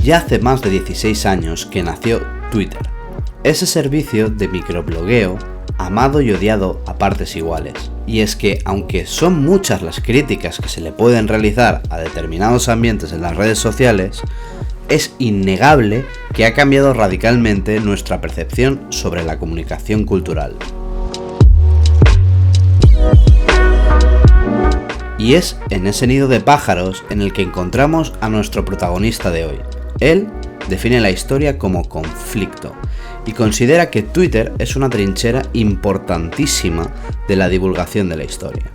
Ya hace más de 16 años que nació Twitter, ese servicio de microblogueo amado y odiado a partes iguales. Y es que, aunque son muchas las críticas que se le pueden realizar a determinados ambientes en las redes sociales, es innegable que ha cambiado radicalmente nuestra percepción sobre la comunicación cultural. Y es en ese nido de pájaros en el que encontramos a nuestro protagonista de hoy. Él define la historia como conflicto y considera que Twitter es una trinchera importantísima de la divulgación de la historia.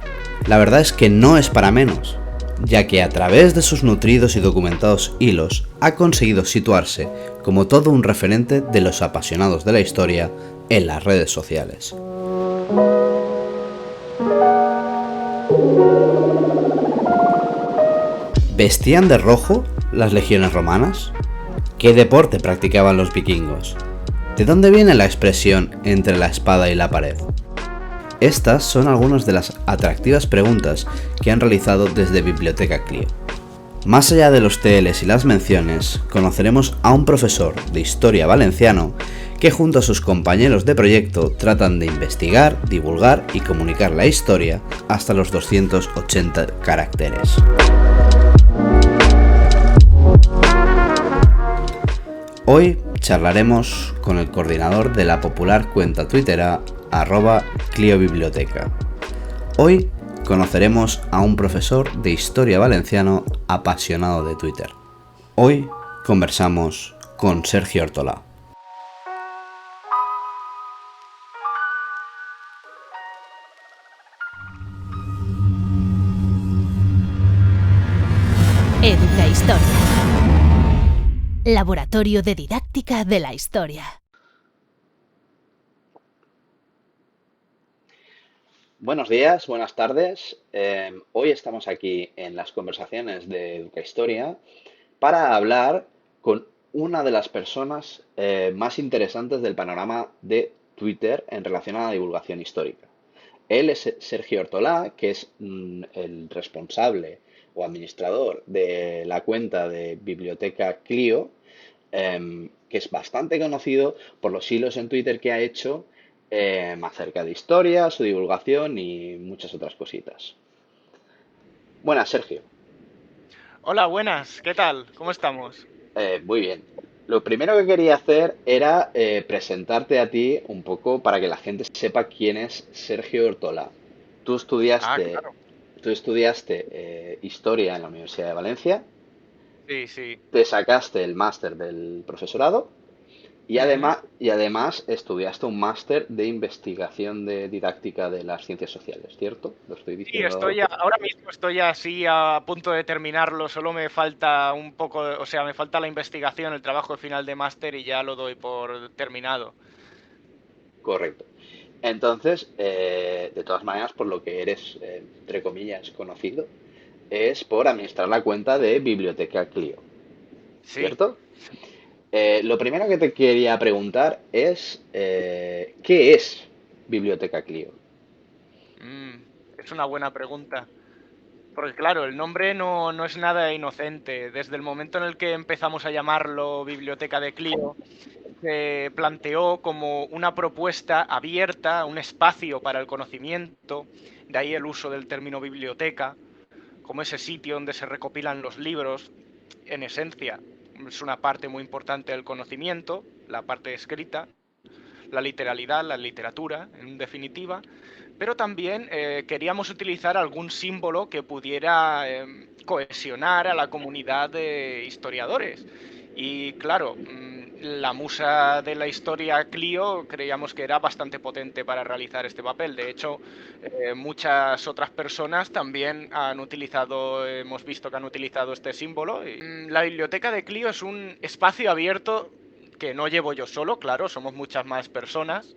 La verdad es que no es para menos, ya que a través de sus nutridos y documentados hilos ha conseguido situarse como todo un referente de los apasionados de la historia en las redes sociales. ¿Vestían de rojo las legiones romanas? ¿Qué deporte practicaban los vikingos? ¿De dónde viene la expresión entre la espada y la pared? Estas son algunas de las atractivas preguntas que han realizado desde Biblioteca Clio. Más allá de los TLs y las menciones, conoceremos a un profesor de historia valenciano que junto a sus compañeros de proyecto tratan de investigar, divulgar y comunicar la historia hasta los 280 caracteres. Hoy charlaremos con el coordinador de la popular cuenta twittera @cliobiblioteca. Hoy conoceremos a un profesor de historia valenciano apasionado de Twitter. Hoy conversamos con Sergio Ortolà. Educahistoria. Laboratorio de didáctica de la historia. Buenos días, buenas tardes. Hoy estamos aquí en las conversaciones de Educahistoria para hablar con una de las personas más interesantes del panorama de Twitter en relación a la divulgación histórica. Él es Sergio Ortolà, que es el responsable o administrador de la cuenta de Biblioteca Clio, que es bastante conocido por los hilos en Twitter que ha hecho acerca de historia, su divulgación y muchas otras cositas. Buenas, Sergio. Hola, buenas, ¿qué tal? ¿Cómo estamos? Muy bien. Lo primero que quería hacer era presentarte a ti un poco para que la gente sepa quién es Sergio Ortolà. Tú estudiaste, Claro. tú estudiaste historia en la Universidad de Valencia, Sí. te sacaste el máster del profesorado Ujú. y además estudiaste un máster de investigación de didáctica de las ciencias sociales, ¿cierto? ¿Lo estoy Sí, diciendo? ahora mismo estoy así a punto de terminarlo, solo me falta un poco, o sea, me falta la investigación, el trabajo final de máster y ya lo doy por terminado. Correcto. Entonces, de todas maneras, por lo que eres, entre comillas, conocido, es por administrar la cuenta de Biblioteca Clio, Sí. ¿cierto? Lo primero que te quería preguntar es, ¿qué es Biblioteca Clio? Mm, es una buena pregunta. Porque claro, el nombre no es nada inocente. Desde el momento en el que empezamos a llamarlo Biblioteca de Clio, se planteó como una propuesta abierta, un espacio para el conocimiento, de ahí el uso del término biblioteca, como ese sitio donde se recopilan los libros. En esencia, es una parte muy importante del conocimiento, la parte escrita, la literalidad, la literatura, en definitiva, pero también queríamos utilizar algún símbolo que pudiera cohesionar a la comunidad de historiadores. Y claro, la musa de la historia Clio creíamos que era bastante potente para realizar este papel. De hecho, muchas otras personas también han utilizado, hemos visto que han utilizado este símbolo. Y, la biblioteca de Clio es un espacio abierto que no llevo yo solo, claro, somos muchas más personas,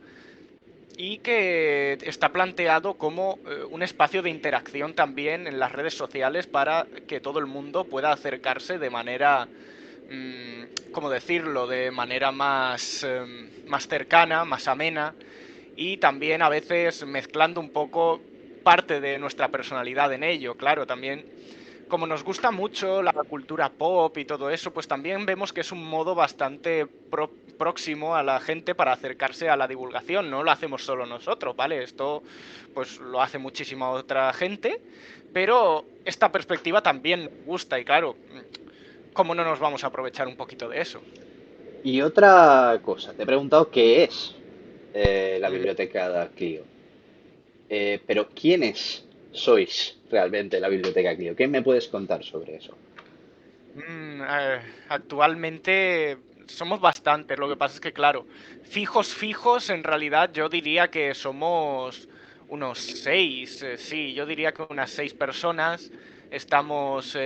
y que está planteado como un espacio de interacción también en las redes sociales para que todo el mundo pueda acercarse de manera, ¿cómo decirlo?, de manera más cercana, más amena, y también a veces mezclando un poco parte de nuestra personalidad en ello, claro, también como nos gusta mucho la cultura pop y todo eso, pues también vemos que es un modo bastante próximo a la gente para acercarse a la divulgación. No lo hacemos solo nosotros, ¿vale? Esto pues lo hace muchísima otra gente, pero esta perspectiva también nos gusta y claro, ¿cómo no nos vamos a aprovechar un poquito de eso? Y otra cosa, te he preguntado qué es la Mm, biblioteca de Clio. Pero ¿quiénes sois realmente la biblioteca Clio? ¿Qué me puedes contar sobre eso? Actualmente somos bastantes, lo que pasa es que, claro, fijos, en realidad yo diría que somos unos seis, sí, yo diría que unas 6 personas. Estamos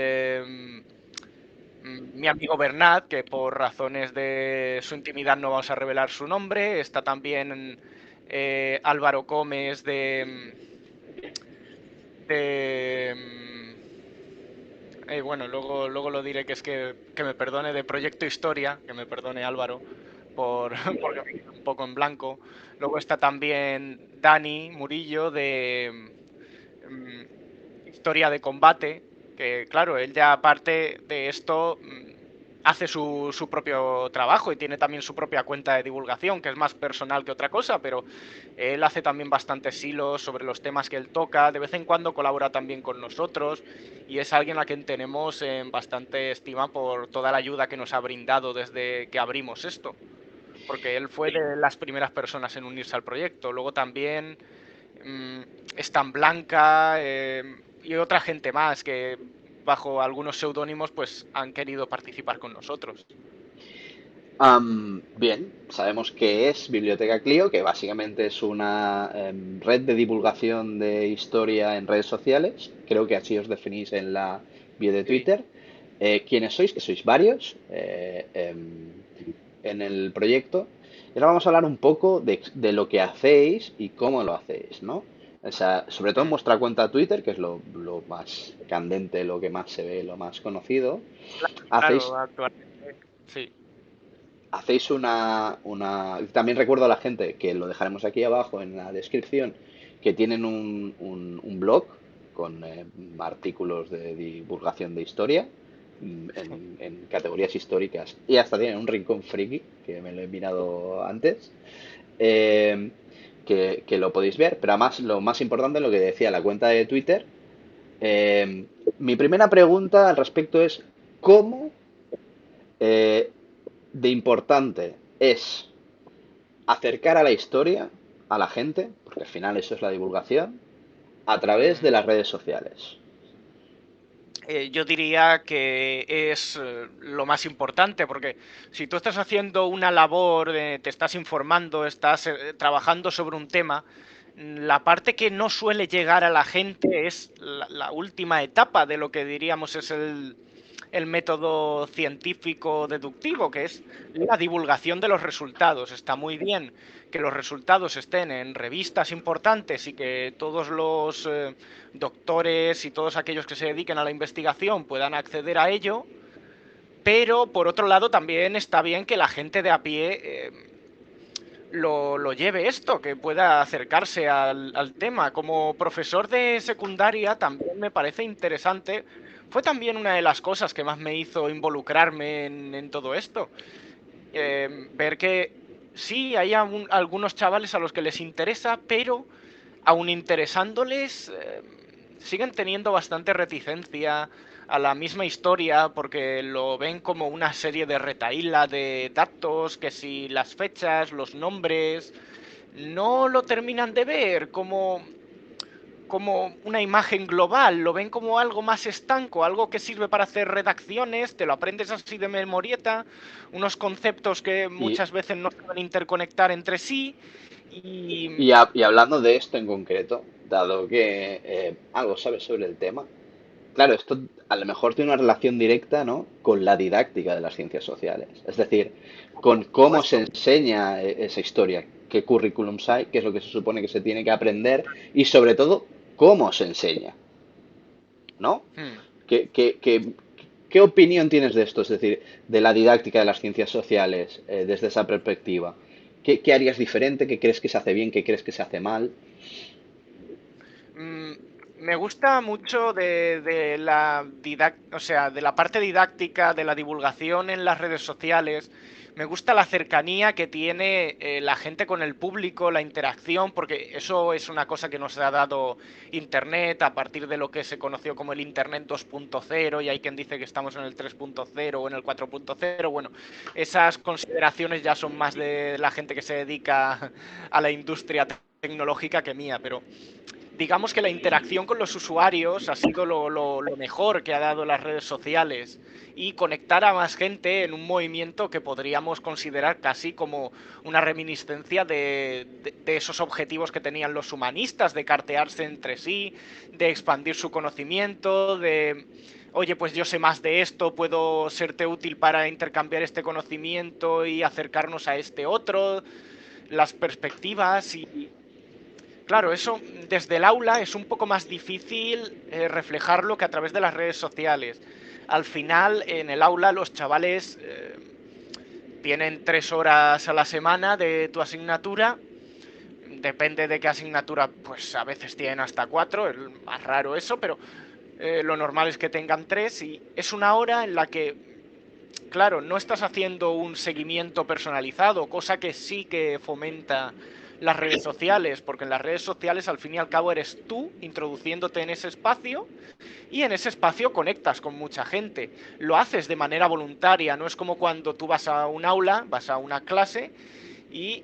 mi amigo Bernat, que por razones de su intimidad no vamos a revelar su nombre. Está también Álvaro Gómez de bueno, luego lo diré que es que me perdone de Proyecto Historia, que me perdone Álvaro, porque me quedo un poco en blanco. Luego está también Dani Murillo de Historia de Combate, que claro, él ya aparte de esto hace su propio trabajo y tiene también su propia cuenta de divulgación, que es más personal que otra cosa, pero él hace también bastantes hilos sobre los temas que él toca, de vez en cuando colabora también con nosotros y es alguien a quien tenemos en bastante estima por toda la ayuda que nos ha brindado desde que abrimos esto, porque él fue de las primeras personas en unirse al proyecto. Luego también mm, Stan Blanca y otra gente más que bajo algunos seudónimos pues han querido participar con nosotros. Bien, sabemos qué es Biblioteca Clio, que básicamente es una red de divulgación de historia en redes sociales. Creo que así os definís en la bio de Sí. Twitter. ¿Quiénes sois? Que sois varios en el proyecto. Y ahora vamos a hablar un poco de lo que hacéis y cómo lo hacéis, ¿no? O sea, sobre todo en Mm, vuestra cuenta Twitter, que es lo más candente, lo que más se ve, lo más conocido, claro, hacéis actualmente sí. hacéis También recuerdo a la gente, que lo dejaremos aquí abajo en la descripción, que tienen un blog con artículos de divulgación de historia en categorías históricas y hasta tienen un rincón friki, que me lo he mirado antes, eh, que lo podéis ver, pero además lo más importante, lo que decía la cuenta de Twitter, eh, mi primera pregunta al respecto es, ¿cómo eh, de importante es acercar a la historia a la gente, porque al final eso es la divulgación, a través de Mm. las redes sociales? Yo diría que es lo más importante, porque si tú estás haciendo una labor, te estás informando, estás trabajando sobre un tema, la parte que no suele llegar a la gente es la última etapa de lo que diríamos es el método científico deductivo, que es la divulgación de los resultados. Está muy bien que los resultados estén en revistas importantes y que todos los doctores y todos aquellos que se dediquen a la investigación puedan acceder a ello, pero por otro lado también está bien que la gente de a pie lo lleve esto, que pueda acercarse al tema. Como profesor de secundaria también me parece interesante. Fue también una de las cosas que más me hizo involucrarme en todo esto. Ver que sí, hay algunos chavales a los que les interesa, pero aun interesándoles, siguen teniendo bastante reticencia a la misma historia porque lo ven como una serie de retaíla de datos, que si las fechas, los nombres, no lo terminan de ver como una imagen global, lo ven como algo más estanco, algo que sirve para hacer redacciones, te lo aprendes así de memorieta, unos conceptos que Y, muchas veces no se van a interconectar entre sí y y hablando de esto en concreto, dado que algo sabes sobre el tema, claro, esto a lo mejor tiene una relación directa, ¿no?, con la didáctica de las ciencias sociales. Es decir, con por cómo se supuesto. enseña esa historia, qué currículums hay, qué es lo que se supone que se tiene que aprender y sobre todo cómo se enseña, ¿no? Hmm. ¿Qué opinión tienes de esto? Es decir, de la didáctica de las ciencias sociales desde esa perspectiva. ¿Qué harías diferente? ¿Qué crees que se hace bien? ¿Qué crees que se hace mal? Mm, Me gusta mucho o sea, de la parte didáctica, de la divulgación en las redes sociales. Me gusta la cercanía que tiene la gente con el público, la interacción, porque eso es una cosa que nos ha dado Internet a partir de lo que se conoció como el Internet 2.0, y hay quien dice que estamos en el 3.0 o en el 4.0. Bueno, esas consideraciones ya son más de la gente que se dedica a la industria tecnológica que mía, pero digamos que la interacción con los usuarios ha sido lo mejor que ha dado las redes sociales, y conectar a más gente en un movimiento que podríamos considerar casi como una reminiscencia de esos objetivos que tenían los humanistas, de cartearse entre sí, de expandir su conocimiento, de, oye, pues yo sé más de esto, puedo serte útil para intercambiar este conocimiento y acercarnos a este otro, las perspectivas. Y claro, eso desde el aula es un poco más difícil reflejarlo que a través de las redes sociales. Al final, en el aula los chavales tienen 3 horas a la semana de tu asignatura. Depende de qué asignatura, pues a veces tienen hasta 4, es más raro eso, pero lo normal es que tengan 3, y es una hora en la que, claro, no estás haciendo un seguimiento personalizado, cosa que sí que fomenta las redes sociales, porque en las redes sociales al fin y al cabo eres tú introduciéndote en ese espacio, y en ese espacio conectas con mucha gente. Lo haces de manera voluntaria, no es como cuando tú vas a un aula, vas a una clase y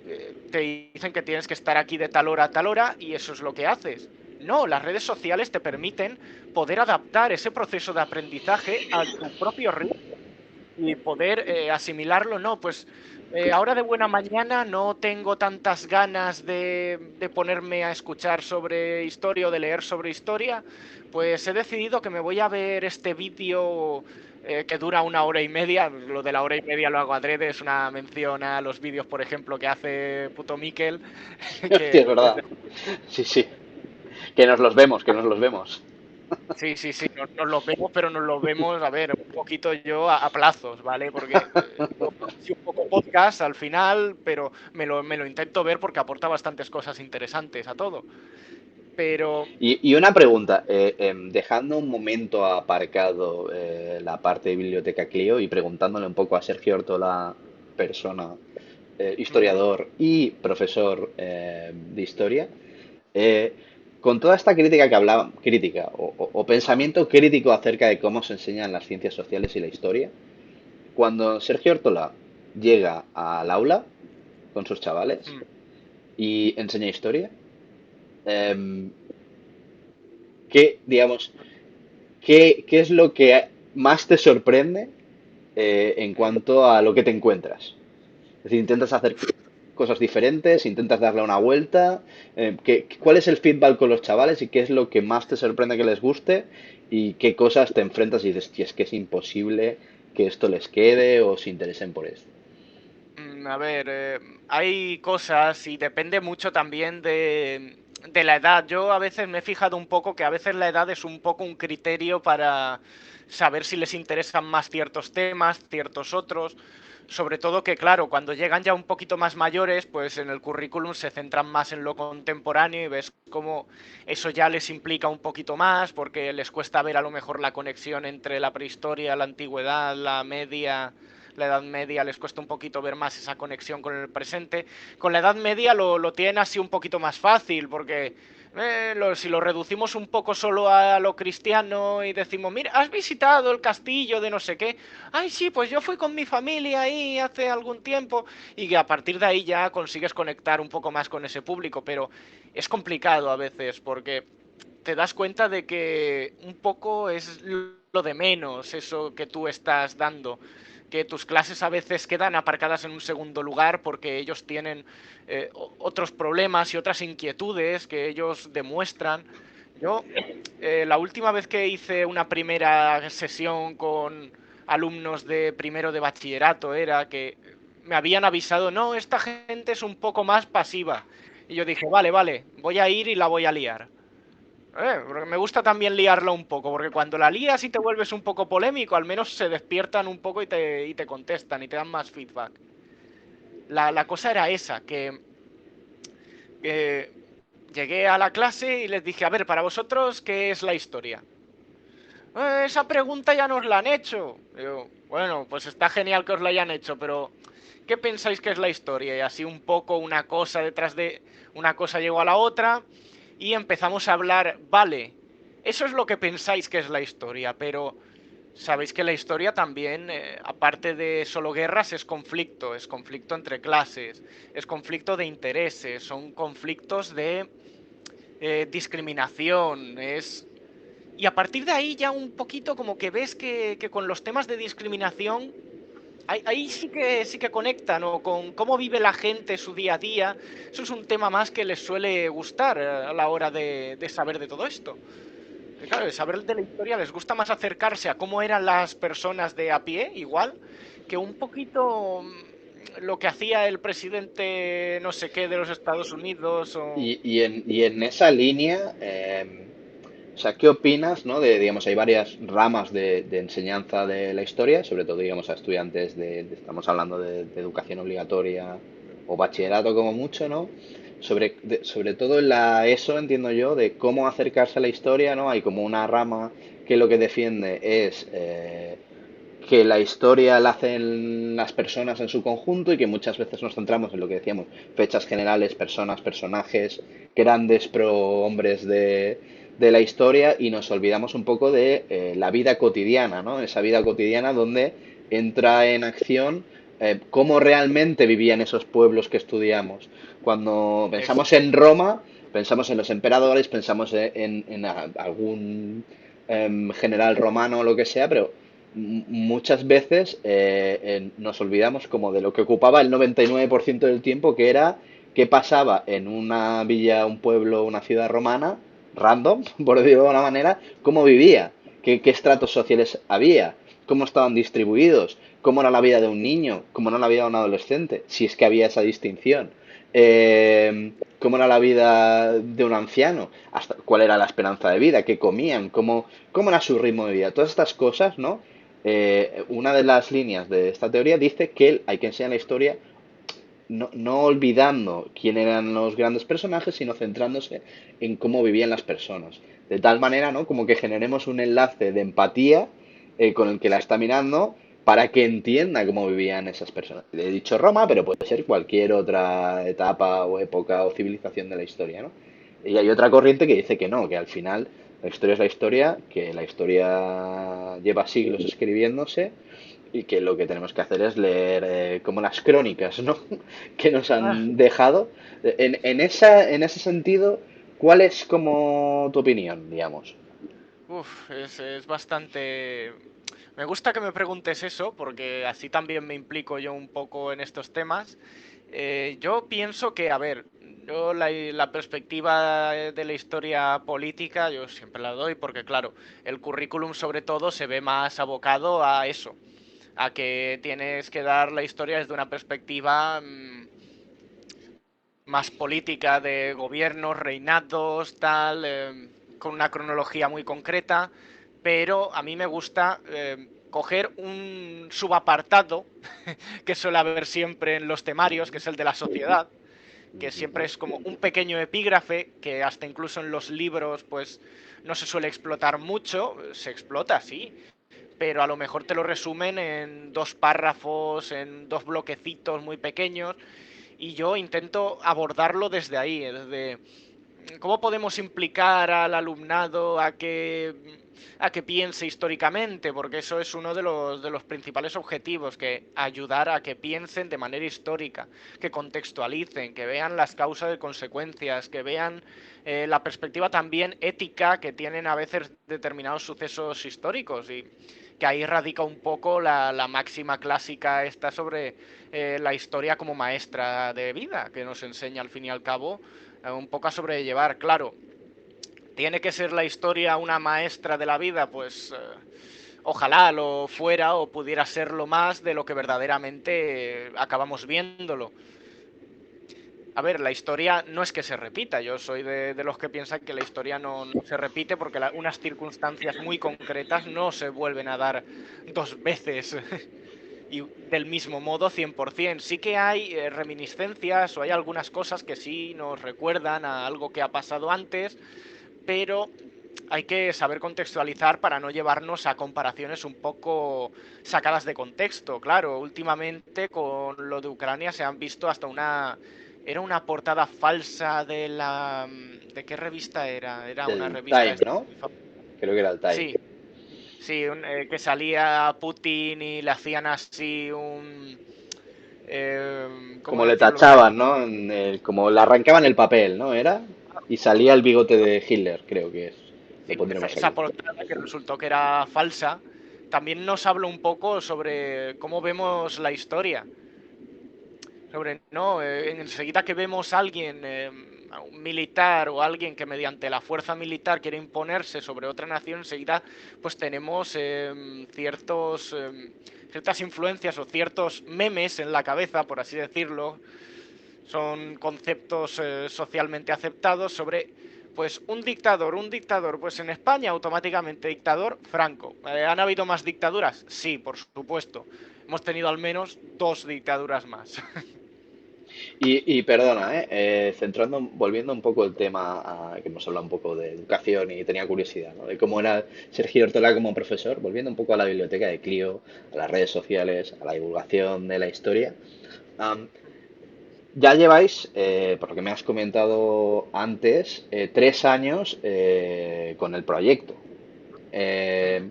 te dicen que tienes que estar aquí de tal hora a tal hora y eso es lo que haces. No, las redes sociales te permiten poder adaptar ese proceso de aprendizaje a tu propio ritmo y poder asimilarlo. No, pues ahora de buena mañana no tengo tantas ganas de ponerme a escuchar sobre historia o de leer sobre historia, pues he decidido que me voy a ver este vídeo que dura 1 hora y media. Lo de la hora y media lo hago adrede, es una mención a los vídeos, por ejemplo, que hace Puto Miquel, Hostia, es que verdad. Sí, sí. Que nos los vemos, que nos los vemos. sí, sí, sí, nos los vemos, pero nos los vemos, a ver, un poquito yo a plazos, ¿vale? Porque yo soy un poco podcast al final, pero me lo intento ver porque aporta bastantes cosas interesantes a todo. Pero, Y una pregunta, dejando un momento aparcado la parte de Biblioteca Clio y preguntándole un poco a Sergio Ortola, persona, ujú, historiador y profesor de historia, eh, con toda esta crítica que hablaba, crítica o pensamiento crítico acerca de cómo se enseñan las ciencias sociales y la historia, cuando Sergio Ortola llega al aula con sus chavales mm, y enseña historia, em, ¿qué, digamos, qué es lo que más te sorprende en mm. cuanto a lo que te encuentras? Es decir, intentas hacer cosas diferentes, intentas darle una vuelta. ¿Cuál es el feedback con los chavales y qué es lo que más te sorprende que les guste y qué cosas te enfrentas y dices, "Tío, es que es imposible que esto les quede o se interesen por esto"? A ver, hay cosas y depende mucho también de la edad. Yo a veces me he fijado un poco que a veces la edad es un poco un criterio para saber si les interesan más ciertos temas, ciertos otros. Sobre todo que, claro, cuando llegan ya un poquito más mayores, pues en el currículum se centran más en lo contemporáneo y ves cómo eso ya les implica un poquito más, porque les cuesta ver a lo mejor la conexión entre la prehistoria, la antigüedad, la Edad Media, les cuesta un poquito ver más esa conexión con el presente. Con la Edad Media lo tienen así un poquito más fácil, porque si lo reducimos un poco solo a lo cristiano y decimos, mira, has visitado el castillo de no sé qué, ay sí, pues yo fui con mi familia ahí hace algún tiempo, y que a partir de ahí ya consigues conectar un poco más con ese público, pero es complicado a veces porque te das cuenta de que un poco es lo de menos eso que tú estás dando, que tus clases a veces quedan aparcadas en un segundo lugar porque ellos tienen otros problemas y otras inquietudes que ellos demuestran. Yo, la última vez que hice una primera sesión con alumnos de primero de bachillerato era que me habían avisado, no, esta gente es un poco más pasiva. Y yo dije, vale, vale, voy a ir y la voy a liar. Porque me gusta también liarla un poco, porque cuando la lías y te vuelves un poco polémico, al menos se despiertan un poco y te contestan y te dan más feedback. La cosa era esa, que Llegué a la clase y les dije, a ver, para vosotros, ¿qué es la historia? Esa pregunta ya nos la han hecho. Digo, bueno, pues está genial que os la hayan hecho, pero ¿qué pensáis que es la historia? Y así un poco una cosa detrás de una cosa llegó a la otra y empezamos a hablar, vale, eso es lo que pensáis que es la historia, pero sabéis que la historia también, aparte de solo guerras, es conflicto entre clases, es conflicto de intereses, son conflictos de discriminación, es... Y a partir de ahí ya un poquito como que ves que con los temas de discriminación ahí sí que conectan, ¿no? Con cómo vive la gente su día a día. Eso es un tema más que les suele gustar a la hora de saber de todo esto. Que claro, de saber de la historia les gusta más acercarse a cómo eran las personas de a pie, igual, que un poquito lo que hacía el presidente no sé qué de los Estados Unidos o... Y en esa línea, o sea, ¿qué opinas, no? Digamos, hay varias ramas de enseñanza de la historia, sobre todo, digamos, a estudiantes estamos hablando de educación obligatoria o bachillerato como mucho, ¿no? Sobre todo en la ESO, entiendo yo, de cómo acercarse a la historia, ¿no? Hay como una rama que lo que defiende es que la historia la hacen las personas en su conjunto y que muchas veces nos centramos en lo que decíamos, fechas generales, personas, personajes, grandes prohombres de la historia y nos olvidamos un poco de la vida cotidiana, ¿no? Esa vida cotidiana donde entra en acción cómo realmente vivían esos pueblos que estudiamos. Cuando Eso. pensamos en Roma, pensamos en los emperadores, pensamos en algún general romano o lo que sea, pero muchas veces nos olvidamos como de lo que ocupaba el 99% del tiempo, que era qué pasaba en una villa, un pueblo, una ciudad romana, random, por decirlo de alguna manera, cómo vivía, qué estratos sociales había, cómo estaban distribuidos, cómo era la vida de un niño, cómo era la vida de un adolescente, si es que había esa distinción. Cómo era la vida de un anciano, hasta cuál era la esperanza de vida, qué comían, cómo era su ritmo de vida. Todas estas cosas, ¿no? Una de las líneas de esta teoría dice que hay que enseñar la historia no olvidando quién eran los grandes personajes, sino centrándose en cómo vivían las personas. De tal manera, ¿no? Como que generemos un enlace de empatía con el que la Sí. está mirando para que entienda cómo vivían esas personas. He dicho Roma, pero puede ser cualquier otra etapa o época o civilización de la historia, ¿no? Y hay otra corriente que dice que no, que al final la historia es la historia, que la historia lleva siglos escribiéndose y que lo que tenemos que hacer es leer como las crónicas, ¿no? que nos Ah, han dejado. En ese sentido, ¿cuál es como tu opinión, digamos? uf, es bastante... Me gusta que me preguntes eso porque así también me implico yo un poco en estos temas. Yo pienso que, a ver, yo la perspectiva de la historia política yo siempre la doy porque, claro, el currículum sobre todo se ve más abocado a eso, a que tienes que dar la historia desde una perspectiva más política de gobiernos, reinados, tal, con una cronología muy concreta, pero a mí me gusta coger un subapartado que suele haber siempre en los temarios, que es el de la sociedad, que siempre es como un pequeño epígrafe que hasta incluso en los libros pues no se suele explotar mucho, se explota sí, pero a lo mejor te lo resumen en dos párrafos, en dos bloquecitos muy pequeños y yo intento abordarlo desde ahí, desde cómo podemos implicar al alumnado a que piense históricamente, porque eso es uno de los principales objetivos, que ayudar a que piensen de manera histórica, que contextualicen, que vean las causas y consecuencias, que vean la perspectiva también ética que tienen a veces determinados sucesos históricos y que ahí radica un poco la máxima clásica esta sobre la historia como maestra de vida, que nos enseña al fin y al cabo un poco a sobrellevar. Claro, ¿tiene que ser la historia una maestra de la vida? Pues ojalá lo fuera o pudiera serlo más de lo que verdaderamente acabamos viéndolo. A ver, la historia no es que se repita, yo soy de los que piensan que la historia no se repite porque unas circunstancias muy concretas no se vuelven a dar dos veces. y del mismo modo 100%. Sí que hay reminiscencias o hay algunas cosas que sí nos recuerdan a algo que ha pasado antes, pero hay que saber contextualizar para no llevarnos a comparaciones un poco sacadas de contexto. Claro, últimamente con lo de Ucrania se han visto hasta una... Era una portada falsa de la... ¿De qué revista era? Era una Del revista Time, esta ¿no? muy famosa. Creo que era el Time. Sí, sí, que salía Putin y le hacían así ¿cómo Como le decirlo? Una... tachaban, ¿no? Como le arrancaban el papel, ¿no? Era. Y salía el bigote de Hitler, creo que es. Lo pondremos Esa aquí. portada que resultó que era falsa, también nos habla un poco sobre cómo vemos la historia. Sobre, no, enseguida que vemos a alguien, a un militar o alguien que mediante la fuerza militar quiere imponerse sobre otra nación, enseguida pues tenemos ciertas influencias o ciertos memes en la cabeza, por así decirlo, son conceptos socialmente aceptados sobre pues un dictador, pues en España automáticamente dictador Franco. ¿Han habido más dictaduras? Sí, por supuesto. Hemos tenido al menos 2 dictaduras más. Y perdona, volviendo un poco el tema, que hemos hablado un poco de educación y tenía curiosidad, ¿no? De cómo era Sergio Ortola como profesor, volviendo un poco a la biblioteca de Clio, a las redes sociales, a la divulgación de la historia. am, ya lleváis, por lo que me has comentado antes, 3 años con el proyecto. Eh,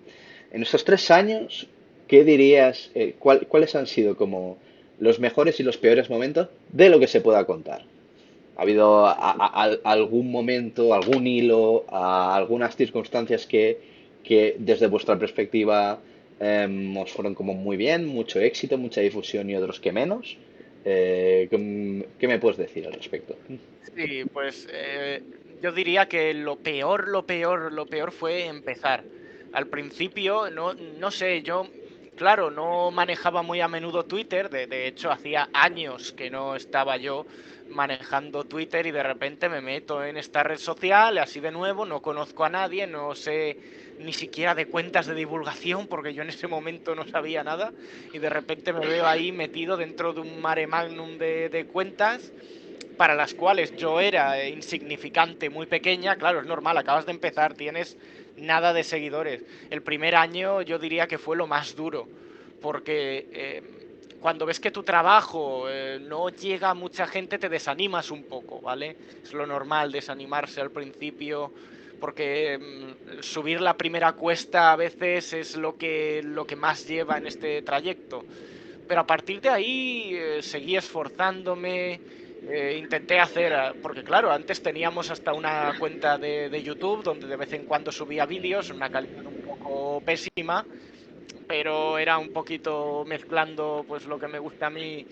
en esos 3 años, ¿qué dirías, cuáles han sido como los mejores y los peores momentos de lo que se pueda contar? ¿Ha habido algún momento, algún hilo, algunas circunstancias que desde vuestra perspectiva os fueron como muy bien, mucho éxito, mucha difusión y otros que menos? ¿Qué me puedes decir al respecto? Sí, pues yo diría que lo peor fue empezar. Al principio, no sé, yo, claro, no manejaba muy a menudo Twitter, de hecho hacía años que no estaba yo manejando Twitter y de repente me meto en esta red social, así de nuevo, no conozco a nadie, no sé ni siquiera de cuentas de divulgación, porque yo en ese momento no sabía nada, y de repente me veo ahí metido dentro de un mare magnum de cuentas para las cuales yo era insignificante, muy pequeña. Claro, es normal, acabas de empezar, tienes nada de seguidores. El primer año yo diría que fue lo más duro, porque cuando ves que tu trabajo no llega a mucha gente, te desanimas un poco, ¿vale? Es lo normal desanimarse al principio, porque subir la primera cuesta a veces es lo que más lleva en este trayecto. Pero a partir de ahí seguí esforzándome, intenté hacer, porque claro, antes teníamos hasta una cuenta de YouTube donde de vez en cuando subía vídeos, una calidad un poco pésima, pero era un poquito mezclando pues lo que me gusta a mí,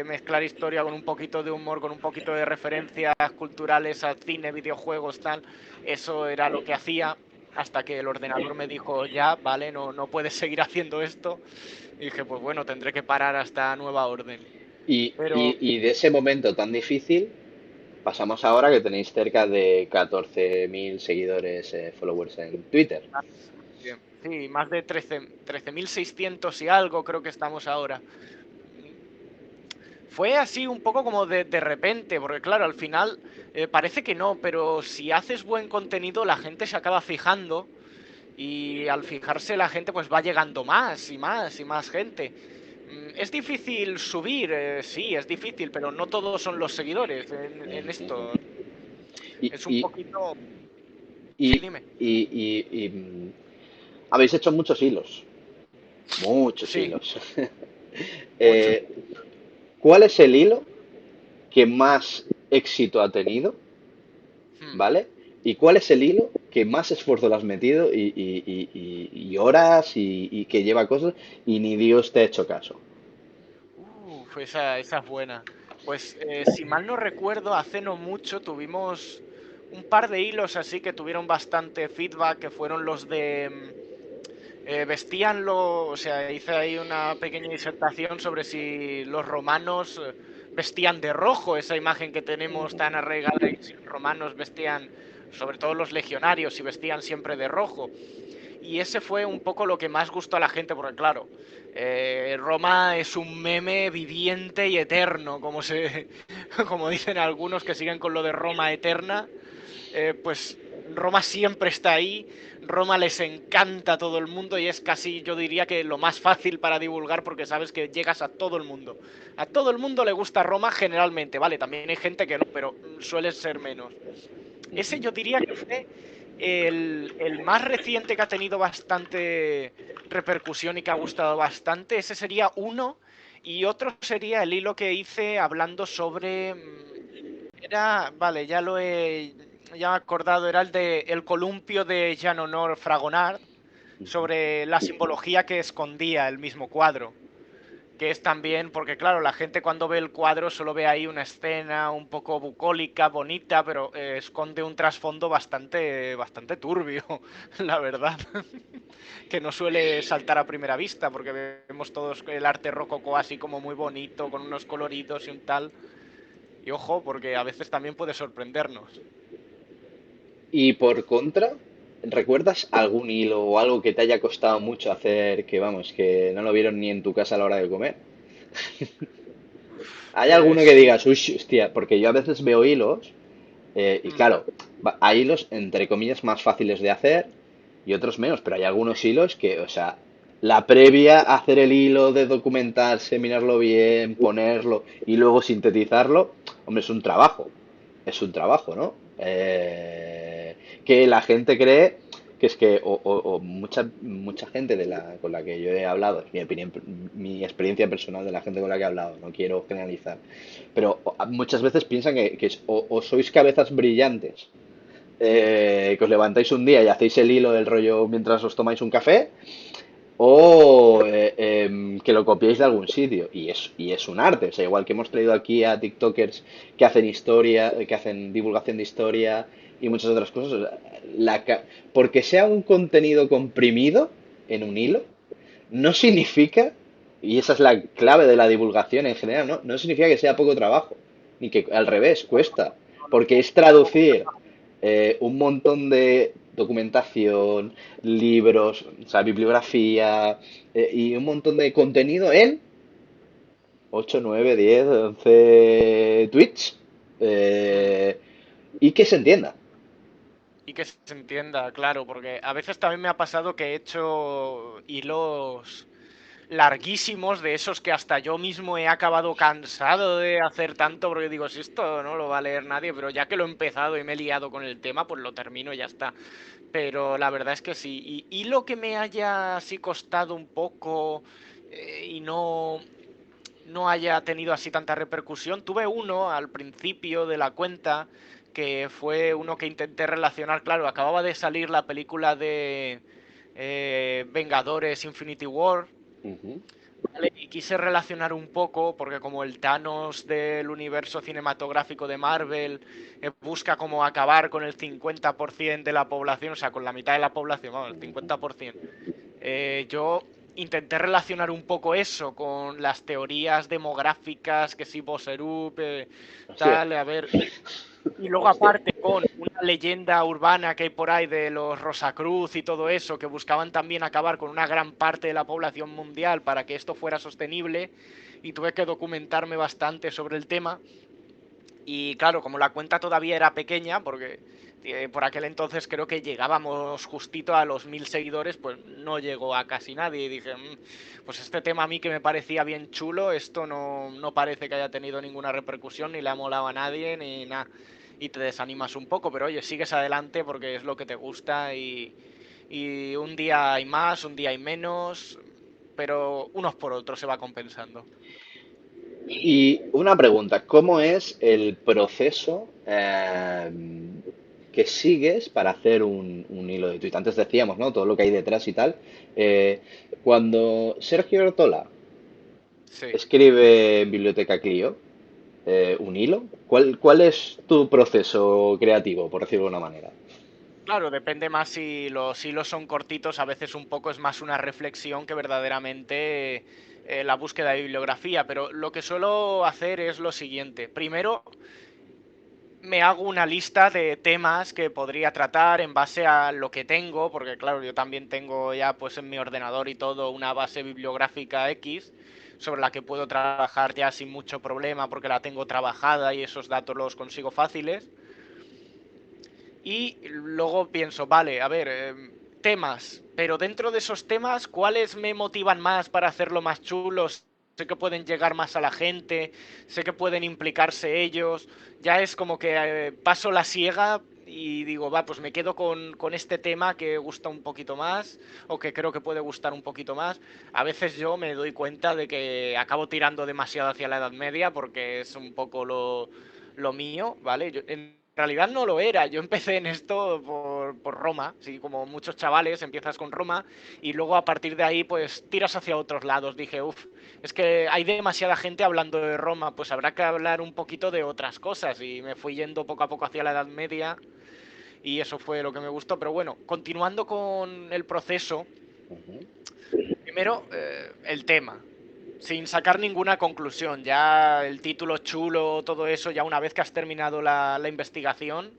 mezclar historia con un poquito de humor, con un poquito de referencias culturales al cine, videojuegos, tal. Eso era lo que hacía hasta que el ordenador me dijo, ya, vale, no puedes seguir haciendo esto. Y dije, pues bueno, tendré que parar hasta nueva orden. Pero Y de ese momento tan difícil, pasamos ahora que tenéis cerca de 14.000 seguidores, followers en Twitter. sí, más de 13.600 y algo creo que estamos ahora. Fue así un poco como de repente, porque claro, al final parece que no, pero si haces buen contenido la gente se acaba fijando y al fijarse la gente pues va llegando más y más y más gente. Es difícil subir, sí, es difícil, pero no todos son los seguidores en esto. Y, Es un y, poquito... Sí, y, dime. habéis hecho muchos hilos, muchos Sí, hilos. mucho. Eh, ¿Cuál es el hilo que más éxito ha tenido? Hmm. ¿Vale? ¿Y cuál es el hilo que más esfuerzo le has metido y horas y que lleva cosas y ni Dios te ha hecho caso? Esa es buena. Pues si mal no recuerdo, hace no mucho tuvimos un par de hilos así que tuvieron bastante feedback, que fueron los de vestían o sea, hice ahí una pequeña disertación sobre si los romanos vestían de rojo, esa imagen que tenemos tan arraigada, y si los romanos vestían, sobre todo los legionarios, si vestían siempre de rojo. y ese fue un poco lo que más gustó a la gente, porque claro, Roma es un meme viviente y eterno, como dicen algunos que siguen con lo de Roma eterna. Pues Roma siempre está ahí, Roma les encanta a todo el mundo y es casi, yo diría que lo más fácil para divulgar porque sabes que llegas a todo el mundo. A todo el mundo le gusta Roma generalmente, vale, también hay gente que no, pero suele ser menos. Ese Ujú. yo diría que fue el más reciente que ha tenido bastante repercusión y que ha gustado bastante. Ese sería uno. Y otro sería el hilo que hice hablando sobre. Era. Vale, ya me he acordado. Era el de El columpio de Jean Honor Fragonard. Ujú. Sobre la simbología que escondía el mismo cuadro, que es también, porque claro, la gente cuando ve el cuadro solo ve ahí una escena un poco bucólica, bonita, pero esconde un trasfondo bastante turbio, la verdad, que no suele saltar a primera vista, porque vemos todos el arte rococó así como muy bonito, con unos coloridos y un tal, y ojo, porque a veces también puede sorprendernos. Y por contra, ¿recuerdas algún hilo o algo que te haya costado mucho hacer que, vamos, que no lo vieron ni en tu casa a la hora de comer? ¿Hay alguno que Sí. digas, uy, hostia, porque yo a veces veo hilos, y Mm. claro, hay hilos, entre comillas, más fáciles de hacer y otros menos, pero hay algunos hilos que, o sea, la previa a hacer el hilo de documentarse, mirarlo bien, ponerlo y luego sintetizarlo, hombre, es un trabajo, ¿no? Que la gente cree que es que, o mucha gente con la que yo he hablado, es mi opinión, mi experiencia personal de la gente con la que he hablado, no quiero generalizar, pero muchas veces piensan que o sois cabezas brillantes, que os levantáis un día y hacéis el hilo del rollo mientras os tomáis un café, o que lo copiéis de algún sitio. Y es un arte. O sea, igual que hemos traído aquí a TikTokers que hacen historia, que hacen divulgación de historia y muchas otras cosas. O sea, porque sea un contenido comprimido en un hilo, no significa, y esa es la clave de la divulgación en general, no significa que sea poco trabajo, ni que al revés, cuesta, porque es traducir un montón de documentación, libros, o sea, bibliografía, y un montón de contenido en 8 9 10 11 tweets, Mm. eh, y que se entienda. Y que se entienda, claro, porque a veces también me ha pasado que he hecho hilos larguísimos de esos que hasta yo mismo he acabado cansado de hacer tanto, porque digo, si esto no lo va a leer nadie, pero ya que lo he empezado y me he liado con el tema, pues lo termino y ya está. Pero la verdad es que sí. Y lo que me haya así costado un poco y no haya tenido así tanta repercusión. Tuve uno al principio de la cuenta que fue uno que intenté relacionar, claro, acababa de salir la película de Vengadores Infinity War, Ujú. ¿vale? Y quise relacionar un poco, porque como el Thanos del universo cinematográfico de Marvel busca como acabar con el 50% de la población, o sea, con la mitad de la población, vamos, el 50%. Yo intenté relacionar un poco eso con las teorías demográficas, que si Boserup, Hostia, tal, a ver, y luego hostia. aparte con una leyenda urbana que hay por ahí de los Rosacruz y todo eso, que buscaban también acabar con una gran parte de la población mundial para que esto fuera sostenible, y tuve que documentarme bastante sobre el tema. Y claro, como la cuenta todavía era pequeña, porque por aquel entonces creo que llegábamos justito a los 1000 seguidores, pues no llegó a casi nadie. Y dije, pues este tema a mí que me parecía bien chulo, esto no parece que haya tenido ninguna repercusión, ni le ha molado a nadie, ni nada. Y te desanimas un poco, pero oye, sigues adelante porque es lo que te gusta y un día hay más, un día hay menos, pero unos por otros se va compensando. Y una pregunta, ¿cómo es el proceso que sigues para hacer un hilo de tweet? Antes decíamos, ¿no? Todo lo que hay detrás y tal. Eh, Cuando Sergio Ortola Sí. escribe en Biblioteca Clio un hilo, ¿cuál es tu proceso creativo, por decirlo de una manera? Claro, depende más si los hilos son cortitos, a veces un poco es más una reflexión que verdaderamente la búsqueda de bibliografía, pero lo que suelo hacer es lo siguiente. Primero, me hago una lista de temas que podría tratar en base a lo que tengo, porque claro, yo también tengo ya pues en mi ordenador y todo una base bibliográfica X sobre la que puedo trabajar ya sin mucho problema porque la tengo trabajada y esos datos los consigo fáciles. Y luego pienso, vale, a ver, temas, pero dentro de esos temas, ¿cuáles me motivan más para hacerlo más chulo? Sé que pueden llegar más a la gente, sé que pueden implicarse ellos. Ya es como que paso la siega y digo, va, pues me quedo con este tema que gusta un poquito más o que creo que puede gustar un poquito más. A veces yo me doy cuenta de que acabo tirando demasiado hacia la Edad Media porque es un poco lo mío, ¿vale? En realidad no lo era, yo empecé en esto por Roma, sí, como muchos chavales, empiezas con Roma y luego a partir de ahí pues tiras hacia otros lados. Dije, uff, es que hay demasiada gente hablando de Roma, pues habrá que hablar un poquito de otras cosas y me fui yendo poco a poco hacia la Edad Media y eso fue lo que me gustó. Pero bueno, continuando con el proceso, Ujú. primero el tema, sin sacar ninguna conclusión. Ya el título chulo, todo eso, ya una vez que has terminado la investigación,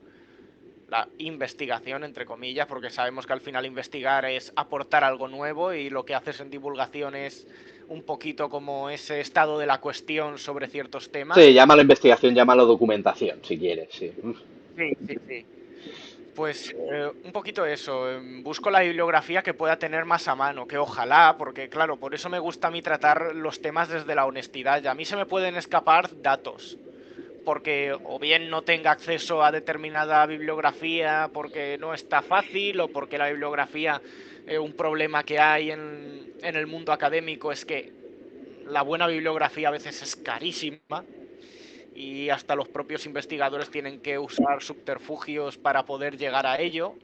entre comillas, porque sabemos que al final investigar es aportar algo nuevo y lo que haces en divulgación es un poquito como ese estado de la cuestión sobre ciertos Sí, temas. llámalo investigación, llámalo documentación, si quieres, sí. Sí, sí, sí. Pues un poquito eso, busco la bibliografía que pueda tener más a mano, que ojalá, porque claro, por eso me gusta a mí tratar los temas desde la honestidad. Y a mí se me pueden escapar datos, porque o bien no tenga acceso a determinada bibliografía porque no está fácil o porque la bibliografía, un problema que hay en el mundo académico es que la buena bibliografía a veces es carísima y hasta los propios investigadores tienen que usar subterfugios para poder llegar a ello.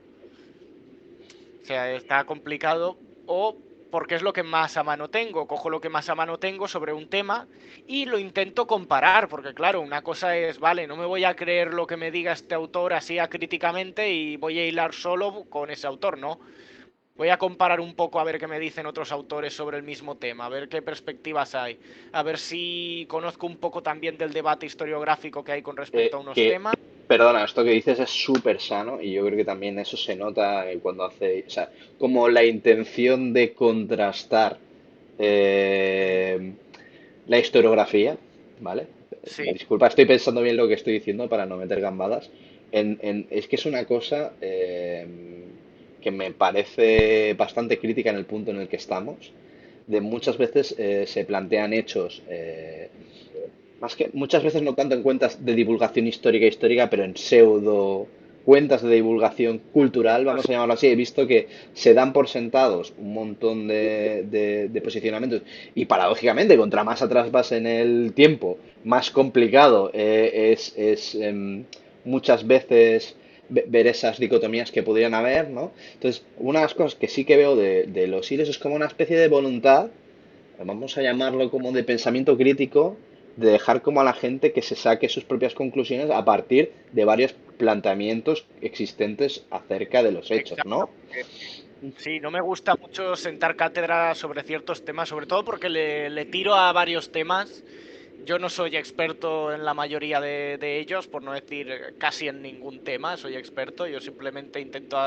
O sea, está complicado. O porque es lo que más a mano tengo. Cojo lo que más a mano tengo sobre un tema y lo intento comparar. Porque claro, una cosa es, vale, no me voy a creer lo que me diga este autor así acríticamente y voy a hilar solo con ese autor, ¿no? Voy a comparar un poco a ver qué me dicen otros autores sobre el mismo tema, a ver qué perspectivas hay, a ver si conozco un poco también del debate historiográfico que hay con respecto a unos Que, temas. perdona, esto que dices es súper sano y yo creo que también eso se nota cuando hace, o sea, como la intención de contrastar eh, la historiografía, ¿vale? Sí, Disculpa, estoy pensando bien lo que estoy diciendo para no meter gambadas. Es que es una cosa que me parece bastante crítica en el punto en el que estamos. De muchas veces se plantean hechos más que muchas veces no tanto en cuentas de divulgación histórica, pero en pseudo cuentas de divulgación cultural, no vamos sé, a llamarlo así. He visto que se dan por sentados un montón de posicionamientos y paradójicamente, contra más atrás vas en el tiempo, más complicado muchas veces ver esas dicotomías que podrían haber, ¿no? Entonces, una de las cosas que sí que veo de los IRES es como una especie de voluntad, vamos a llamarlo como de pensamiento crítico, de dejar como a la gente que se saque sus propias conclusiones a partir de varios planteamientos existentes acerca de los hechos, exacto. ¿no? Sí, no me gusta mucho sentar cátedra sobre ciertos temas, sobre todo porque le tiro a varios temas. Yo no soy experto en la mayoría de ellos, por no decir casi en ningún tema, soy experto. Yo simplemente intento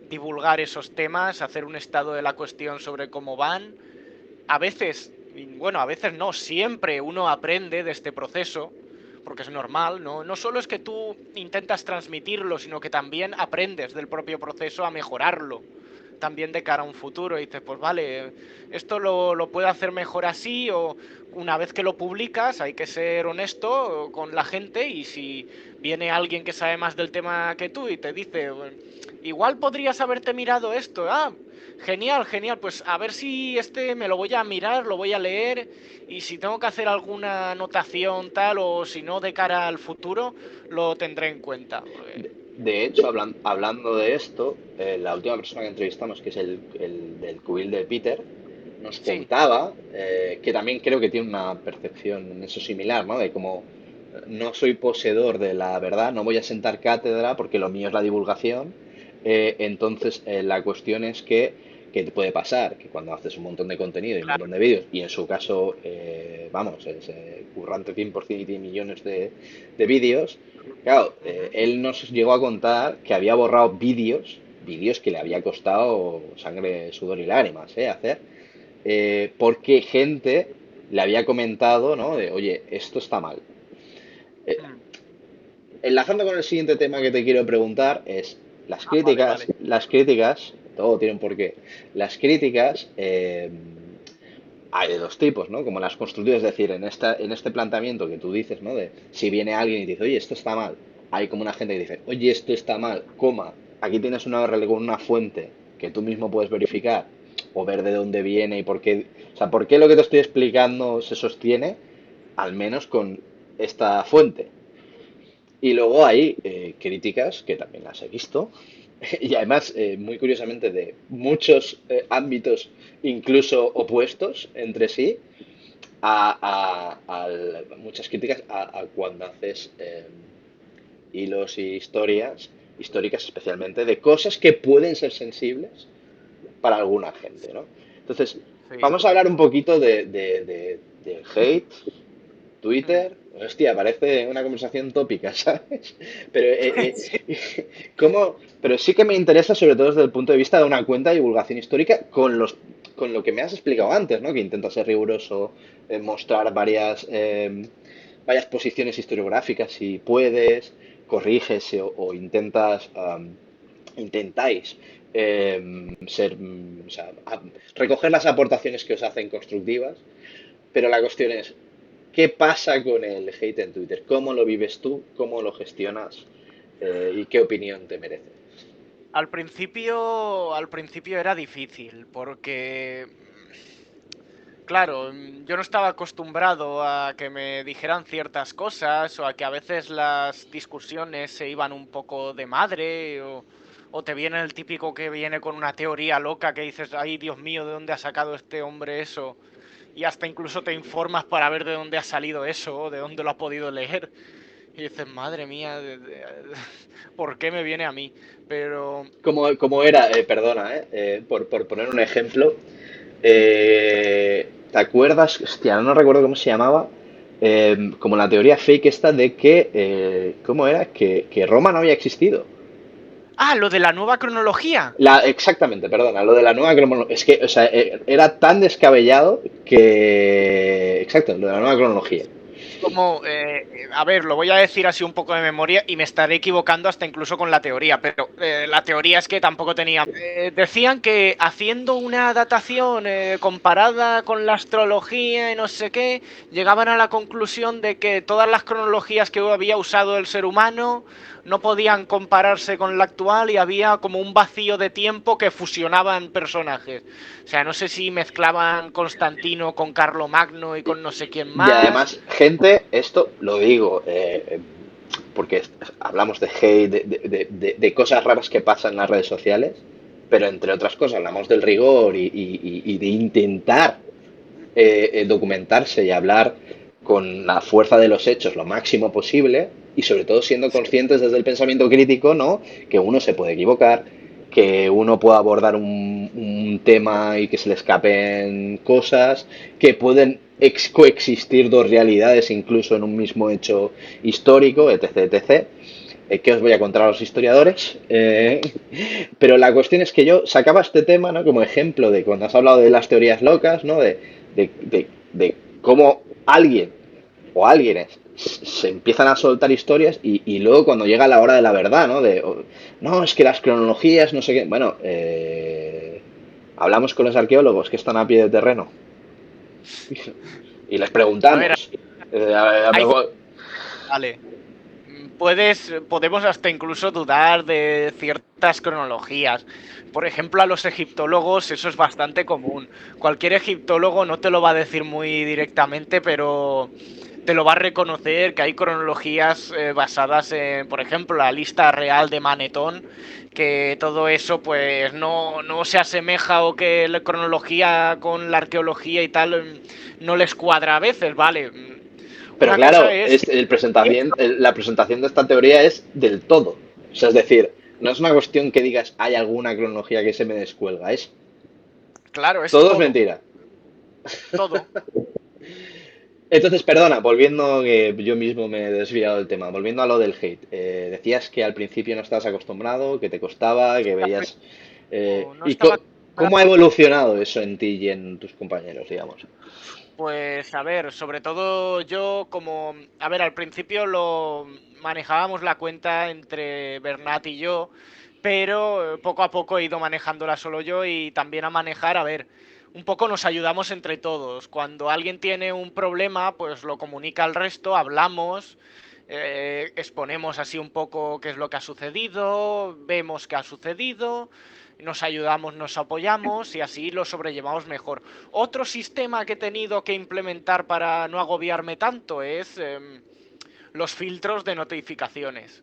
divulgar esos temas, hacer un estado de la cuestión sobre cómo van. A veces, bueno, a veces no, siempre uno aprende de este proceso, porque es normal, ¿no? No solo es que tú intentas transmitirlo, sino que también aprendes del propio proceso a mejorarlo, también de cara a un futuro. Y dices, pues vale, esto lo puedo hacer mejor así, o una vez que lo publicas hay que ser honesto con la gente y si viene alguien que sabe más del tema que tú y te dice, "Bueno, igual podrías haberte mirado esto, ah, genial, genial, pues a ver si este me lo voy a mirar, lo voy a leer y si tengo que hacer alguna anotación tal o si no de cara al futuro, lo tendré en cuenta. De hecho, hablando de esto, la última persona que entrevistamos, que es el del cubil de Peter, nos Sí, contaba que también creo que tiene una percepción en eso similar, ¿no? De como no soy poseedor de la verdad, no voy a sentar cátedra porque lo mío es la divulgación. Entonces, la cuestión es que que te puede pasar, que cuando haces un montón de contenido y un Claro. montón de vídeos, y en su caso, vamos, es currante 100% y tiene millones de vídeos, claro, Ujú. él nos llegó a contar que había borrado vídeos que le había costado sangre, sudor y lágrimas, hacer, porque gente le había comentado, ¿no? De, oye, esto está mal. Eh, Mm. Enlazando con el siguiente tema que te quiero preguntar es Ah, vale, vale. las críticas, todo tiene un porqué. Las críticas hay de dos tipos, ¿no? Como las constructivas, es decir, en este planteamiento que tú dices, ¿no? De si viene alguien y te dice, oye, esto está mal, hay como una gente que dice, oye, esto está mal, coma, aquí tienes una URL con una fuente que tú mismo puedes verificar o ver de dónde viene y por qué, o sea, por qué lo que te estoy explicando se sostiene, al menos con esta fuente. Y luego hay críticas, que también las he visto, y además, muy curiosamente, de muchos ámbitos incluso opuestos entre sí, muchas críticas a cuando haces hilos y historias, históricas especialmente, de cosas que pueden ser sensibles para alguna gente, ¿no? Entonces, Sí. vamos a hablar un poquito del hate, Mm. Twitter, hostia, parece una conversación tópica, ¿sabes? Pero, Sí. pero sí que me interesa, sobre todo desde el punto de vista de una cuenta de divulgación histórica, con lo que me has explicado antes, ¿no? Que intenta ser riguroso, mostrar varias posiciones historiográficas si puedes, corriges o intentas, intentáis o sea, recoger las aportaciones que os hacen constructivas, pero la cuestión es, ¿qué pasa con el hate en Twitter? ¿Cómo lo vives tú? ¿Cómo lo gestionas? ¿Y qué opinión te merece? Al principio era difícil, porque, claro, yo no estaba acostumbrado a que me dijeran ciertas cosas o a que a veces las discusiones se iban un poco de madre o te viene el típico que viene con una teoría loca que dices, ay, Dios mío, ¿de dónde ha sacado este hombre eso? Y hasta incluso te informas para ver de dónde ha salido eso o de dónde lo ha podido leer. Y dices, madre mía, ¿por qué me viene a mí? Pero ¿Cómo era? Perdona, por poner un ejemplo, ¿te acuerdas? Hostia, no recuerdo cómo se llamaba. Como la teoría fake esta de que, ¿cómo era? Que Roma no había existido. ah, lo de la nueva cronología. Exactamente, perdona, lo de la nueva cronología. Es que, o sea, era tan descabellado que. Exacto, lo de la nueva cronología. Como, a ver, lo voy a decir así un poco de memoria y me estaré equivocando hasta incluso con la teoría, pero la teoría es que tampoco tenía. Decían que haciendo una datación comparada con la astrología y no sé qué, llegaban a la conclusión de que todas las cronologías que había usado el ser humano no podían compararse con la actual y había como un vacío de tiempo que fusionaban personajes. O sea, no sé si mezclaban Constantino con Carlomagno y con no sé quién Y más. además, gente, esto lo digo, porque hablamos de hate, de cosas raras que pasan en las redes sociales, pero entre otras cosas hablamos del rigor y de intentar documentarse y hablar con la fuerza de los hechos lo máximo posible y sobre todo siendo conscientes desde el pensamiento crítico, ¿no? Que uno se puede equivocar, que uno puede abordar un tema y que se le escapen cosas, que pueden coexistir dos realidades incluso en un mismo hecho histórico, etc., etc. ¿Qué os voy a contar a los historiadores? Pero la cuestión es que yo sacaba este tema, ¿no? Como ejemplo de cuando has hablado de las teorías locas, ¿no? De cómo alguien o alguienes se empiezan a soltar historias y luego cuando llega la hora de la verdad, ¿no? No, es que las cronologías, no sé qué. Bueno, hablamos con los arqueólogos que están a pie de terreno y les A ver, preguntamos. A lo hay... mejor- Vale. Podemos hasta incluso dudar de ciertas cronologías. Por ejemplo, a los egiptólogos eso es bastante común. Cualquier egiptólogo no te lo va a decir muy directamente, pero te lo va a reconocer que hay cronologías basadas en, por ejemplo, la lista real de Manetón, que todo eso pues no se asemeja o que la cronología con la arqueología y tal no les cuadra a veces, ¿vale? Pero Una cosa claro, es la presentación de esta teoría es del todo. O sea, es decir, no es una cuestión que digas hay alguna cronología que se me descuelga, es Claro, es Todo es todo, mentira. todo. Entonces, perdona, volviendo, que yo mismo me he desviado del tema, volviendo a lo del hate. Decías que al principio no estabas acostumbrado, que te costaba, que veías... No estaba ¿Cómo ha acostumbrado. evolucionado eso en ti y en tus compañeros, digamos? Pues a ver, sobre todo yo como, a ver, al principio lo manejábamos la cuenta entre Bernat y yo, pero poco a poco he ido manejándola solo yo y también a manejar, a ver, un poco nos ayudamos entre todos. Cuando alguien tiene un problema, pues lo comunica al resto, hablamos, exponemos así un poco qué es lo que ha sucedido, vemos qué ha sucedido, nos ayudamos, nos apoyamos y así lo sobrellevamos mejor. Otro sistema que he tenido que implementar para no agobiarme tanto es los filtros de notificaciones.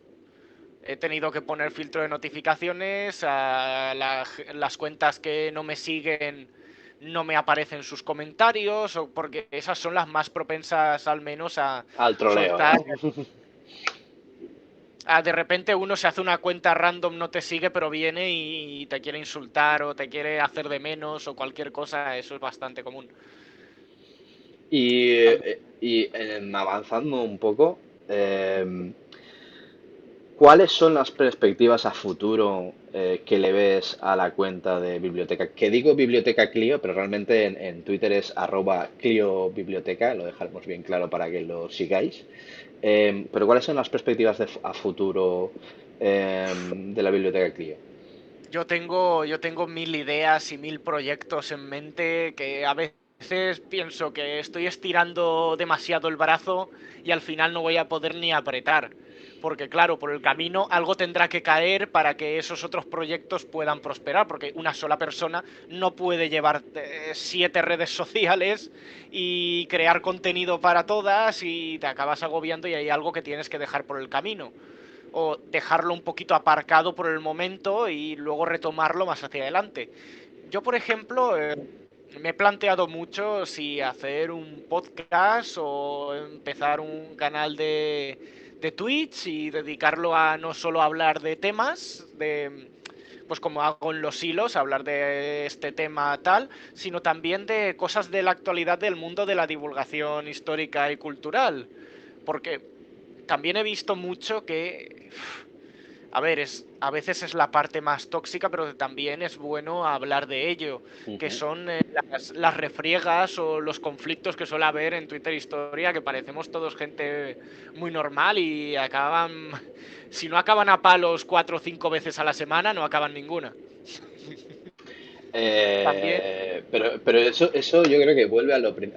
He tenido que poner filtro de notificaciones a las cuentas que no me siguen, no me aparecen sus comentarios, o porque esas son las más propensas al menos a Al troleo, soltar. ¿no? De repente uno se hace una cuenta random, no te sigue, pero viene y te quiere insultar o te quiere hacer de menos o cualquier cosa, eso es bastante común. Avanzando un poco, ¿cuáles son las perspectivas a futuro que le ves a la cuenta de biblioteca? Que digo biblioteca Clio, pero realmente en Twitter es @Clio Biblioteca, lo dejaremos bien claro para que lo sigáis. Pero ¿cuáles son las perspectivas a futuro de la biblioteca Clio? Yo tengo mil ideas y mil proyectos en mente que a veces pienso que estoy estirando demasiado el brazo y al final no voy a poder ni apretar. Porque claro, por el camino algo tendrá que caer para que esos otros proyectos puedan prosperar, porque una sola persona no puede llevar 7 redes sociales y crear contenido para todas y te acabas agobiando y hay algo que tienes que dejar por el camino o dejarlo un poquito aparcado por el momento y luego retomarlo más hacia adelante. Yo, por ejemplo, me he planteado mucho si hacer un podcast o empezar un canal de Twitch y dedicarlo a no solo hablar de temas, pues como hago en los hilos, hablar de este tema tal, sino también de cosas de la actualidad del mundo de la divulgación histórica y cultural. Porque también he visto mucho que, a ver, a veces es la parte más tóxica, pero también es bueno hablar de ello, que Ujú. son las refriegas o los conflictos que suele haber en Twitter Historia, que parecemos todos gente muy normal y acaban, si no acaban a palos 4 o 5 veces a la semana, no acaban ninguna. También, Pero eso yo creo que vuelve a lo que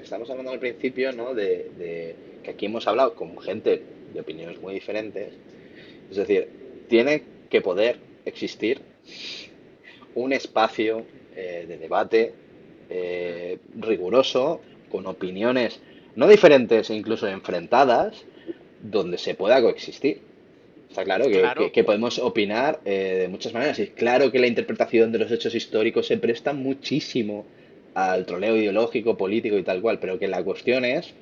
estamos hablando al principio, ¿no? De que aquí hemos hablado con gente de opiniones muy diferentes. Es decir, tiene que poder existir un espacio de debate riguroso, con opiniones no diferentes e incluso enfrentadas, donde se pueda coexistir. Está claro claro, que podemos opinar de muchas maneras. Y claro que la interpretación de los hechos históricos se presta muchísimo al troleo ideológico, político y tal cual, pero que la cuestión es,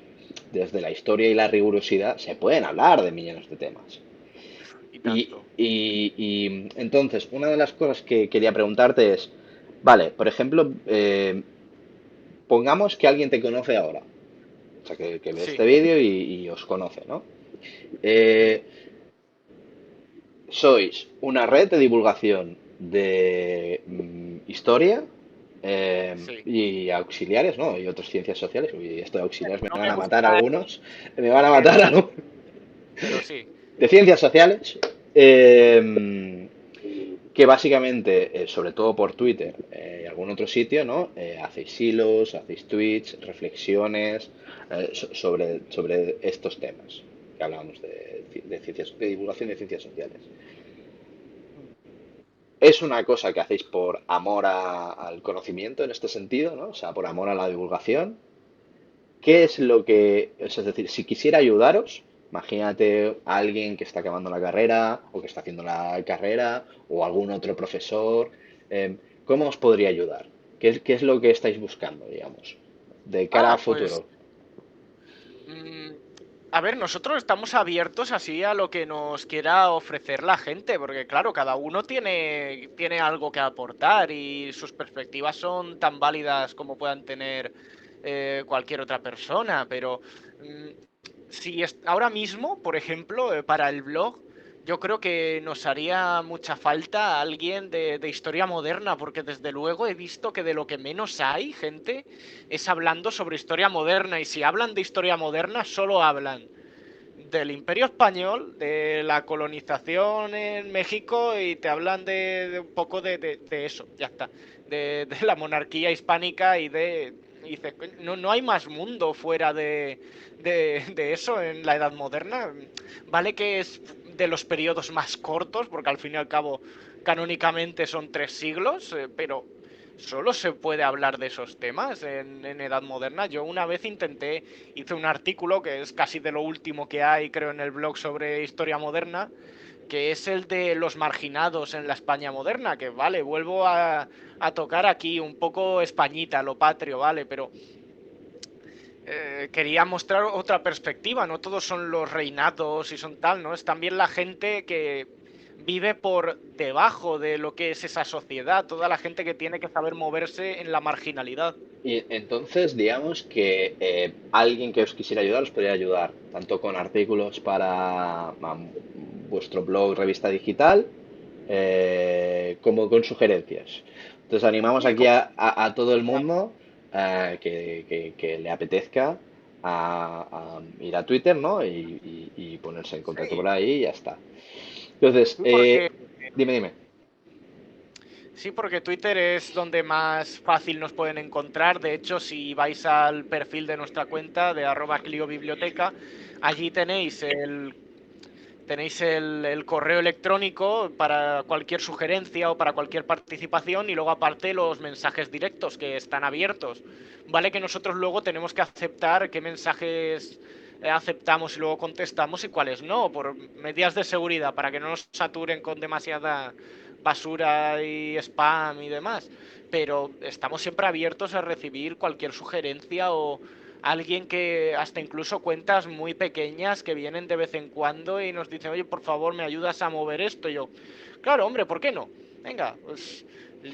desde la historia y la rigurosidad, se pueden hablar de millones de temas. y Y, tanto. entonces, una de las cosas que quería preguntarte es, vale, por ejemplo, pongamos que alguien te conoce ahora, o sea, que ve Sí, este vídeo y os conoce, ¿no? Eh, Sois una red de divulgación de historia sí. y auxiliares, ¿no? Y otras ciencias sociales. Y esto de auxiliares me No van me a matar gusta, algunos. Me van a matar pero, algunos. pero sí. De ciencias sociales. Que básicamente, sobre todo por Twitter y algún otro sitio, ¿no? Hacéis hilos, hacéis tweets, reflexiones sobre estos temas que hablábamos de divulgación de ciencias sociales. Es una cosa que hacéis por amor al conocimiento en este sentido, ¿no? O sea, por amor a la divulgación. ¿Qué es lo que, es decir, si quisiera ayudaros, imagínate a alguien que está acabando la carrera o que está haciendo la carrera o algún otro profesor, ¿cómo os podría ayudar? Qué es lo que estáis buscando, digamos, de cara a Pues futuro? mm, A ver, nosotros estamos abiertos así a lo que nos quiera ofrecer la gente, porque claro, cada uno tiene algo que aportar y sus perspectivas son tan válidas como puedan tener cualquier otra persona, pero mm, si ahora mismo, por ejemplo, para el blog, yo creo que nos haría mucha falta alguien de historia moderna, porque desde luego he visto que de lo que menos hay gente es hablando sobre historia moderna, y si hablan de historia moderna, solo hablan del Imperio Español, de la colonización en México, y te hablan de un poco de eso, ya está, de la monarquía hispánica y dice, no hay más mundo fuera de eso en la Edad Moderna. Vale que es de los periodos más cortos, porque al fin y al cabo canónicamente son 3 siglos, pero solo se puede hablar de esos temas en Edad Moderna. Yo una vez hice un artículo que es casi de lo último que hay, creo, en el blog sobre historia moderna, que es el de los marginados en la España moderna, que vale, vuelvo a tocar aquí un poco Españita, lo patrio, vale, pero quería mostrar otra perspectiva, no todos son los reinados y son tal, ¿no? Es también la gente que vive por debajo de lo que es esa sociedad, toda la gente que tiene que saber moverse en la marginalidad. Y entonces, digamos que alguien que os quisiera ayudar os podría ayudar, tanto con artículos para vuestro blog, revista digital, como con sugerencias. Entonces, animamos Sí, aquí a todo el mundo que le apetezca a ir a Twitter, ¿no? Y ponerse en contacto por sí, ahí y ya está. Entonces, sí, porque dime. sí, porque Twitter es donde más fácil nos pueden encontrar. De hecho, si vais al perfil de nuestra cuenta de @cliobiblioteca, allí tenéis el correo electrónico para cualquier sugerencia o para cualquier participación, y luego aparte los mensajes directos que están abiertos. Vale que nosotros luego tenemos que aceptar qué mensajes aceptamos y luego contestamos y cuáles no, por medidas de seguridad, para que no nos saturen con demasiada basura y spam y demás. Pero estamos siempre abiertos a recibir cualquier sugerencia o alguien que hasta incluso cuentas muy pequeñas que vienen de vez en cuando y nos dicen, oye, por favor, me ayudas a mover esto. Y yo, claro, hombre, ¿por qué no? Venga, pues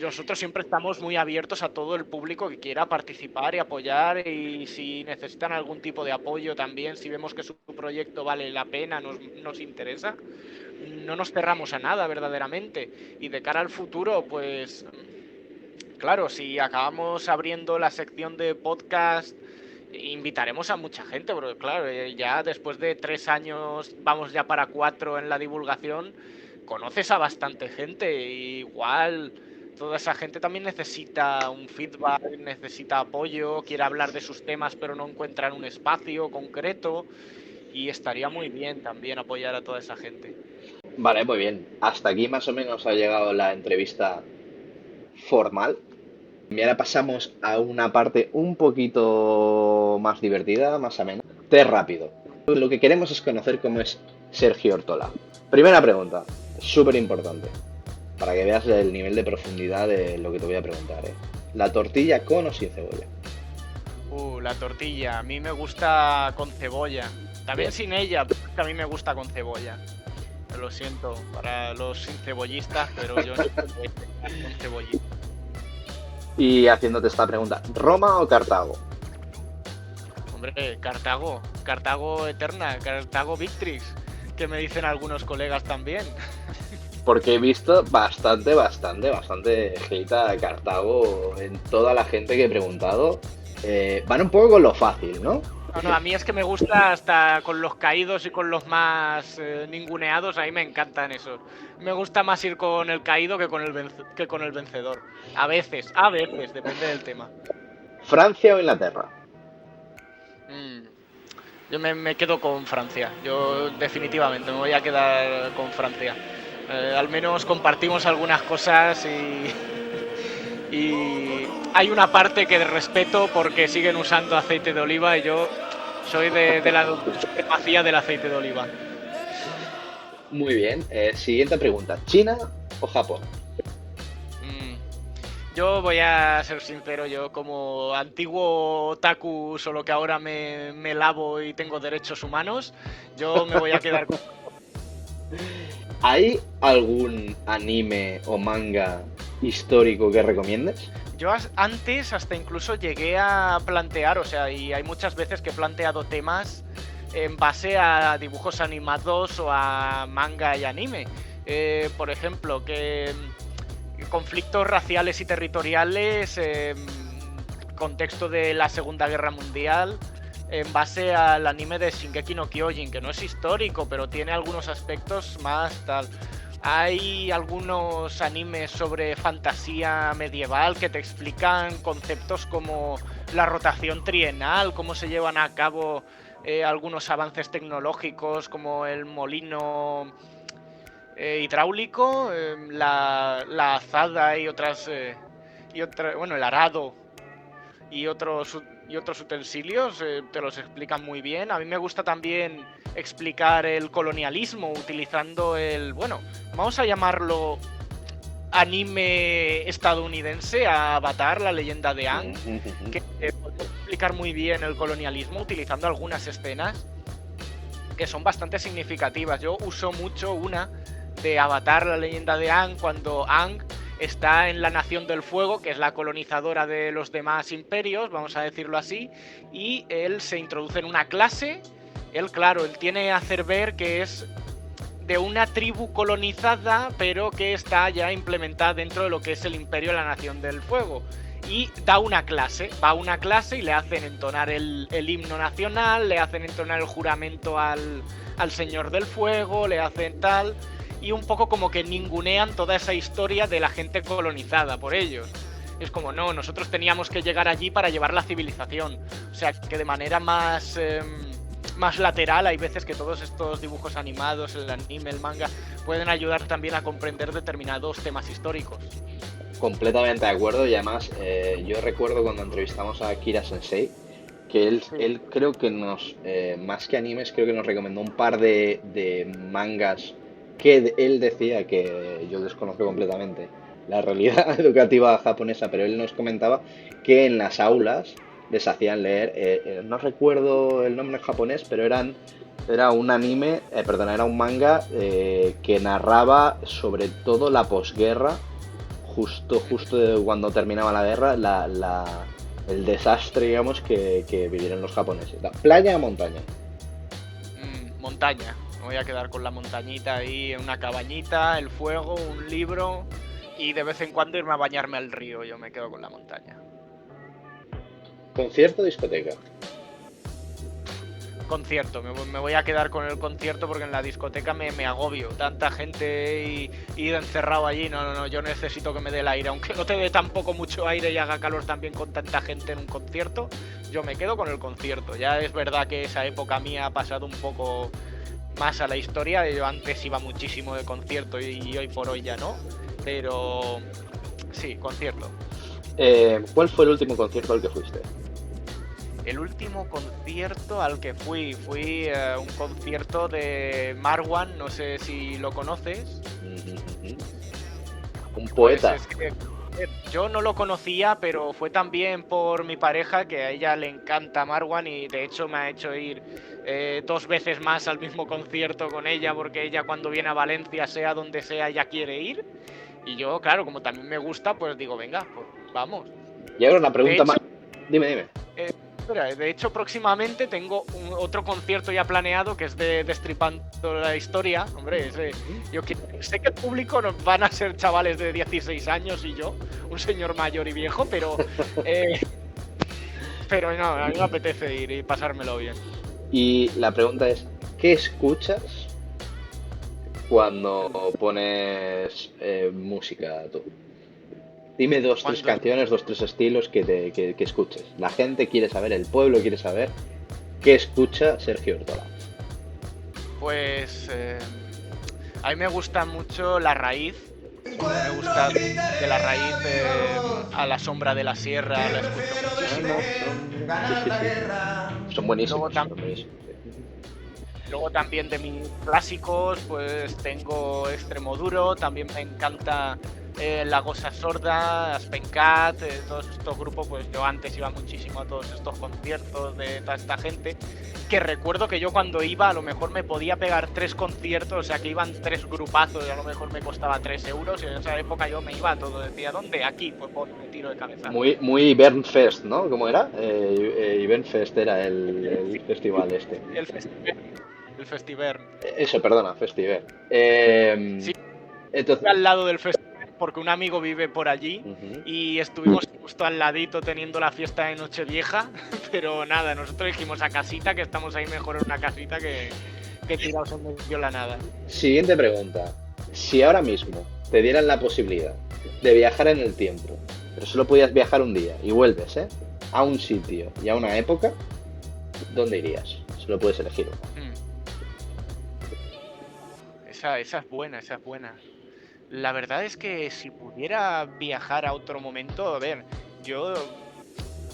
nosotros siempre estamos muy abiertos a todo el público que quiera participar y apoyar, y si necesitan algún tipo de apoyo también, si vemos que su proyecto vale la pena, nos interesa, no nos cerramos a nada verdaderamente. Y de cara al futuro, pues claro, si acabamos abriendo la sección de podcast, invitaremos a mucha gente, porque claro, ya después de 3 años, vamos ya para 4 en la divulgación, conoces a bastante gente. Y igual toda esa gente también necesita un feedback, necesita apoyo, quiere hablar de sus temas pero no encuentran un espacio concreto, y estaría muy bien también apoyar a toda esa gente. Vale, muy bien. Hasta aquí más o menos ha llegado la entrevista formal. Y ahora pasamos a una parte un poquito más divertida, más amena. Test rápido. Lo que queremos es conocer cómo es Sergio Ortola. Primera pregunta, súper importante, para que veas el nivel de profundidad de lo que te voy a preguntar, ¿eh? ¿La tortilla con o sin cebolla? La tortilla, a mí me gusta con cebolla. También Bien. sin ella, pero es que a mí me gusta con cebolla. Lo siento para los sin cebollistas, pero yo no puedo con cebollita. Y haciéndote esta pregunta, ¿Roma o Cartago? Hombre, Cartago, Cartago eterna, Cartago Victrix, que me dicen algunos colegas también. Porque he visto bastante hate a Cartago en toda la gente que he preguntado. Van un poco con lo fácil, ¿no? No, a mí es que me gusta hasta con los caídos y con los más ninguneados, a mí me encantan esos. Me gusta más ir con el caído que con el vencedor. A veces, depende del tema. ¿Francia o Inglaterra? Mm, Yo me quedo con Francia. Yo definitivamente me voy a quedar con Francia. Al menos compartimos algunas cosas y hay una parte que respeto porque siguen usando aceite de oliva, y yo soy de la supremacía del aceite de oliva. Muy bien. Siguiente pregunta, ¿China o Japón? Mm, Yo voy a ser sincero, yo como antiguo otaku, solo que ahora me lavo y tengo derechos humanos, yo me voy a quedar con... ¿Hay algún anime o manga histórico que recomiendes? Yo antes hasta incluso llegué a plantear, o sea, y hay muchas veces que he planteado temas en base a dibujos animados o a manga y anime. Por ejemplo, que conflictos raciales y territoriales en contexto de la Segunda Guerra Mundial en base al anime de Shingeki no Kyojin, que no es histórico, pero tiene algunos aspectos más tal. Hay algunos animes sobre fantasía medieval que te explican conceptos como la rotación trienal, cómo se llevan a cabo algunos avances tecnológicos como el molino hidráulico, la azada y otras... bueno, el arado y otros utensilios, te los explican muy bien. A mí me gusta también explicar el colonialismo utilizando bueno, vamos a llamarlo anime estadounidense, a Avatar, la leyenda de Aang, que puede explicar muy bien el colonialismo utilizando algunas escenas que son bastante significativas. Yo uso mucho una de Avatar, la leyenda de Aang, cuando Aang está en la Nación del Fuego, que es la colonizadora de los demás imperios, vamos a decirlo así, y él se introduce en una clase. Él, claro, él tiene que hacer ver que es de una tribu colonizada, pero que está ya implementada dentro de lo que es el imperio de la Nación del Fuego. Y da una clase, va a una clase y le hacen entonar el himno nacional, le hacen entonar el juramento al Señor del Fuego, le hacen tal... Y un poco como que ningunean toda esa historia de la gente colonizada por ellos. Es como, no, nosotros teníamos que llegar allí para llevar la civilización. O sea, que de manera más lateral hay veces que todos estos dibujos animados, el anime, el manga, pueden ayudar también a comprender determinados temas históricos. Completamente de acuerdo, y además yo recuerdo cuando entrevistamos a Kira Sensei que él creo que más que animes, creo que nos recomendó un par de mangas que él decía, que yo desconozco completamente la realidad educativa japonesa, pero él nos comentaba que en las aulas les hacían leer, no recuerdo el nombre en japonés, pero era un anime, era un manga que narraba sobre todo la posguerra, justo cuando terminaba la guerra, el desastre, digamos, que vivieron los japoneses. ¿Playa o montaña? Montaña. Me voy a quedar con la montañita ahí, una cabañita, el fuego, un libro y de vez en cuando irme a bañarme al río. Yo me quedo con la montaña. ¿Concierto o discoteca? Concierto, me voy a quedar con el concierto porque en la discoteca me agobio. Tanta gente y ir encerrado allí, no, yo necesito que me dé el aire. Aunque no te dé tampoco mucho aire y haga calor también con tanta gente en un concierto, yo me quedo con el concierto. Ya es verdad que esa época mía ha pasado un poco más a la historia. Yo antes iba muchísimo de concierto y hoy por hoy ya no. Pero sí, concierto. ¿Cuál fue el último concierto al que fuiste? El último concierto al que fui un concierto de Marwan, no sé si lo conoces. Un poeta. Pues es que yo no lo conocía, pero fue también por mi pareja, que a ella le encanta Marwan y de hecho me ha hecho ir 2 veces más al mismo concierto con ella, porque ella cuando viene a Valencia, sea donde sea, ya quiere ir. Y yo, claro, como también me gusta, pues digo, venga, pues vamos. Y ahora una pregunta más. Dime. De hecho, próximamente tengo otro concierto ya planeado que es de Destripando la Historia. Hombre, yo sé que el público van a ser chavales de 16 años y yo, un señor mayor y viejo, pero no, a mí me apetece ir y pasármelo bien. Y la pregunta es, ¿qué escuchas cuando pones música tú? Dime 2-3 canciones, 2-3 estilos que escuches. La gente quiere saber, el pueblo quiere saber qué escucha Sergio Ortola. Pues a mí me gusta mucho La Raíz. Me gusta de La Raíz a La Sombra de la Sierra, la escucho muchísimo. Son buenísimos. Luego también de mis clásicos, pues tengo Extremoduro, también me encanta La Cosa Sorda, Aspencat, todos estos grupos. Pues yo antes iba muchísimo a todos estos conciertos de toda esta gente, que recuerdo que yo cuando iba a lo mejor me podía pegar 3 conciertos, o sea que iban 3 grupazos y a lo mejor me costaba 3 euros, y en esa época yo me iba a todo, decía, ¿dónde? Aquí, pues me tiro de cabeza. Muy Bernfest, ¿no? ¿Cómo era? Bernfest era el festival este. El festival. El festival. Eso, perdona, festival. Sí, Entonces, al lado del festival, porque un amigo vive por allí y estuvimos justo al ladito teniendo la fiesta de Nochevieja, pero nada, nosotros dijimos a casita, que estamos ahí mejor en una casita que tirados en medio de la nada. siguiente pregunta. Si ahora mismo te dieran la posibilidad de viajar en el tiempo, pero solo podías viajar un día y vuelves, ¿eh? A un sitio y a una época, ¿dónde irías? Solo puedes elegir uno. Esa es buena, esa es buena. La verdad es que si pudiera viajar a otro momento, a ver, yo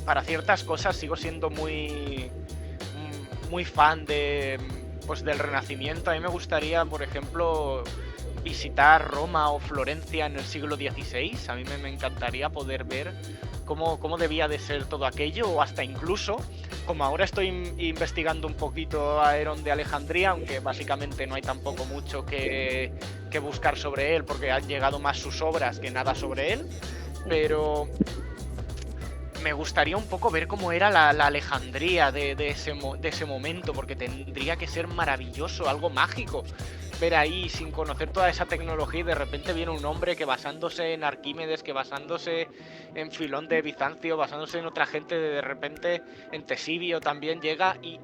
para ciertas cosas sigo siendo muy fan de, pues, del Renacimiento. A mí me gustaría, por ejemplo, visitar Roma o Florencia en el siglo XVI. A mí me encantaría poder ver cómo debía de ser todo aquello, o hasta incluso, como ahora estoy investigando un poquito a Herón de Alejandría, aunque básicamente no hay tampoco mucho que buscar sobre él, porque han llegado más sus obras que nada sobre él, pero me gustaría un poco ver cómo era la Alejandría de ese momento, porque tendría que ser maravilloso, algo mágico. Ver ahí sin conocer toda esa tecnología, y de repente viene un hombre que, basándose en Arquímedes, que basándose en Filón de Bizancio, basándose en otra gente, de repente en Tesibio también llega y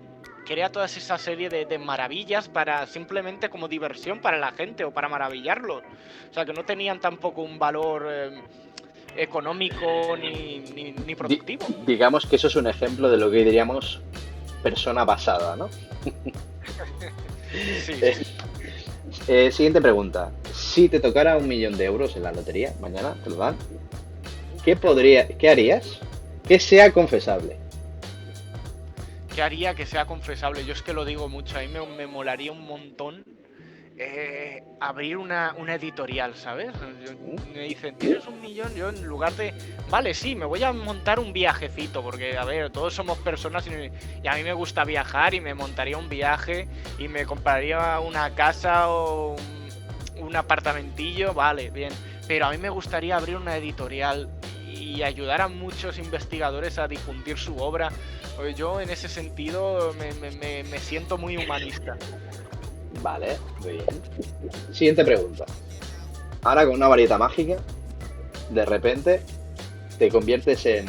crea toda esa serie de maravillas para simplemente como diversión para la gente o para maravillarlos. O sea, que no tenían tampoco un valor económico ni productivo. Digamos que eso es un ejemplo de lo que diríamos persona basada, ¿no? Sí. Siguiente pregunta. Si te tocara 1.000.000 de euros en la lotería, mañana te lo dan, ¿qué harías que sea confesable? ¿Qué haría que sea confesable? Yo es que lo digo mucho, a mí me molaría un montón abrir una editorial, ¿sabes? Me dicen, ¿tienes 1.000.000? Yo, en lugar de, vale, sí, me voy a montar un viajecito, porque, a ver, todos somos personas y a mí me gusta viajar, y me montaría un viaje y me compraría una casa o un apartamentillo, vale, bien. Pero a mí me gustaría abrir una editorial y ayudar a muchos investigadores a difundir su obra. Yo en ese sentido me siento muy humanista. Vale, muy bien. Siguiente pregunta. Ahora, con una varita mágica, de repente te conviertes en,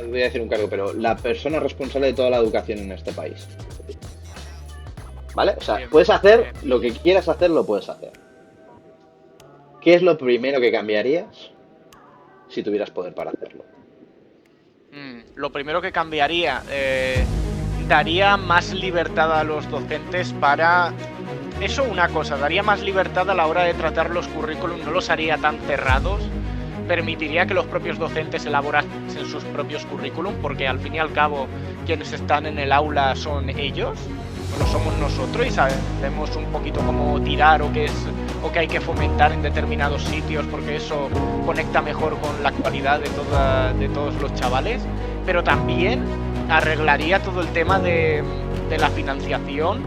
no voy a decir un cargo, pero la persona responsable de toda la educación en este país. ¿Vale? O sea, Bien, puedes hacer bien. lo que quieras hacer, lo puedes hacer. ¿Qué es lo primero que cambiarías si tuvieras poder para hacerlo? Lo primero que cambiaría, daría más libertad a los docentes para... Eso, una cosa, daría más libertad a la hora de tratar los currículums, no los haría tan cerrados, permitiría que los propios docentes elaborasen sus propios currículums, porque al fin y al cabo quienes están en el aula son ellos, no somos nosotros, y sabemos un poquito cómo tirar o qué hay que fomentar en determinados sitios, porque eso conecta mejor con la actualidad de todos los chavales. Pero también arreglaría todo el tema de la financiación,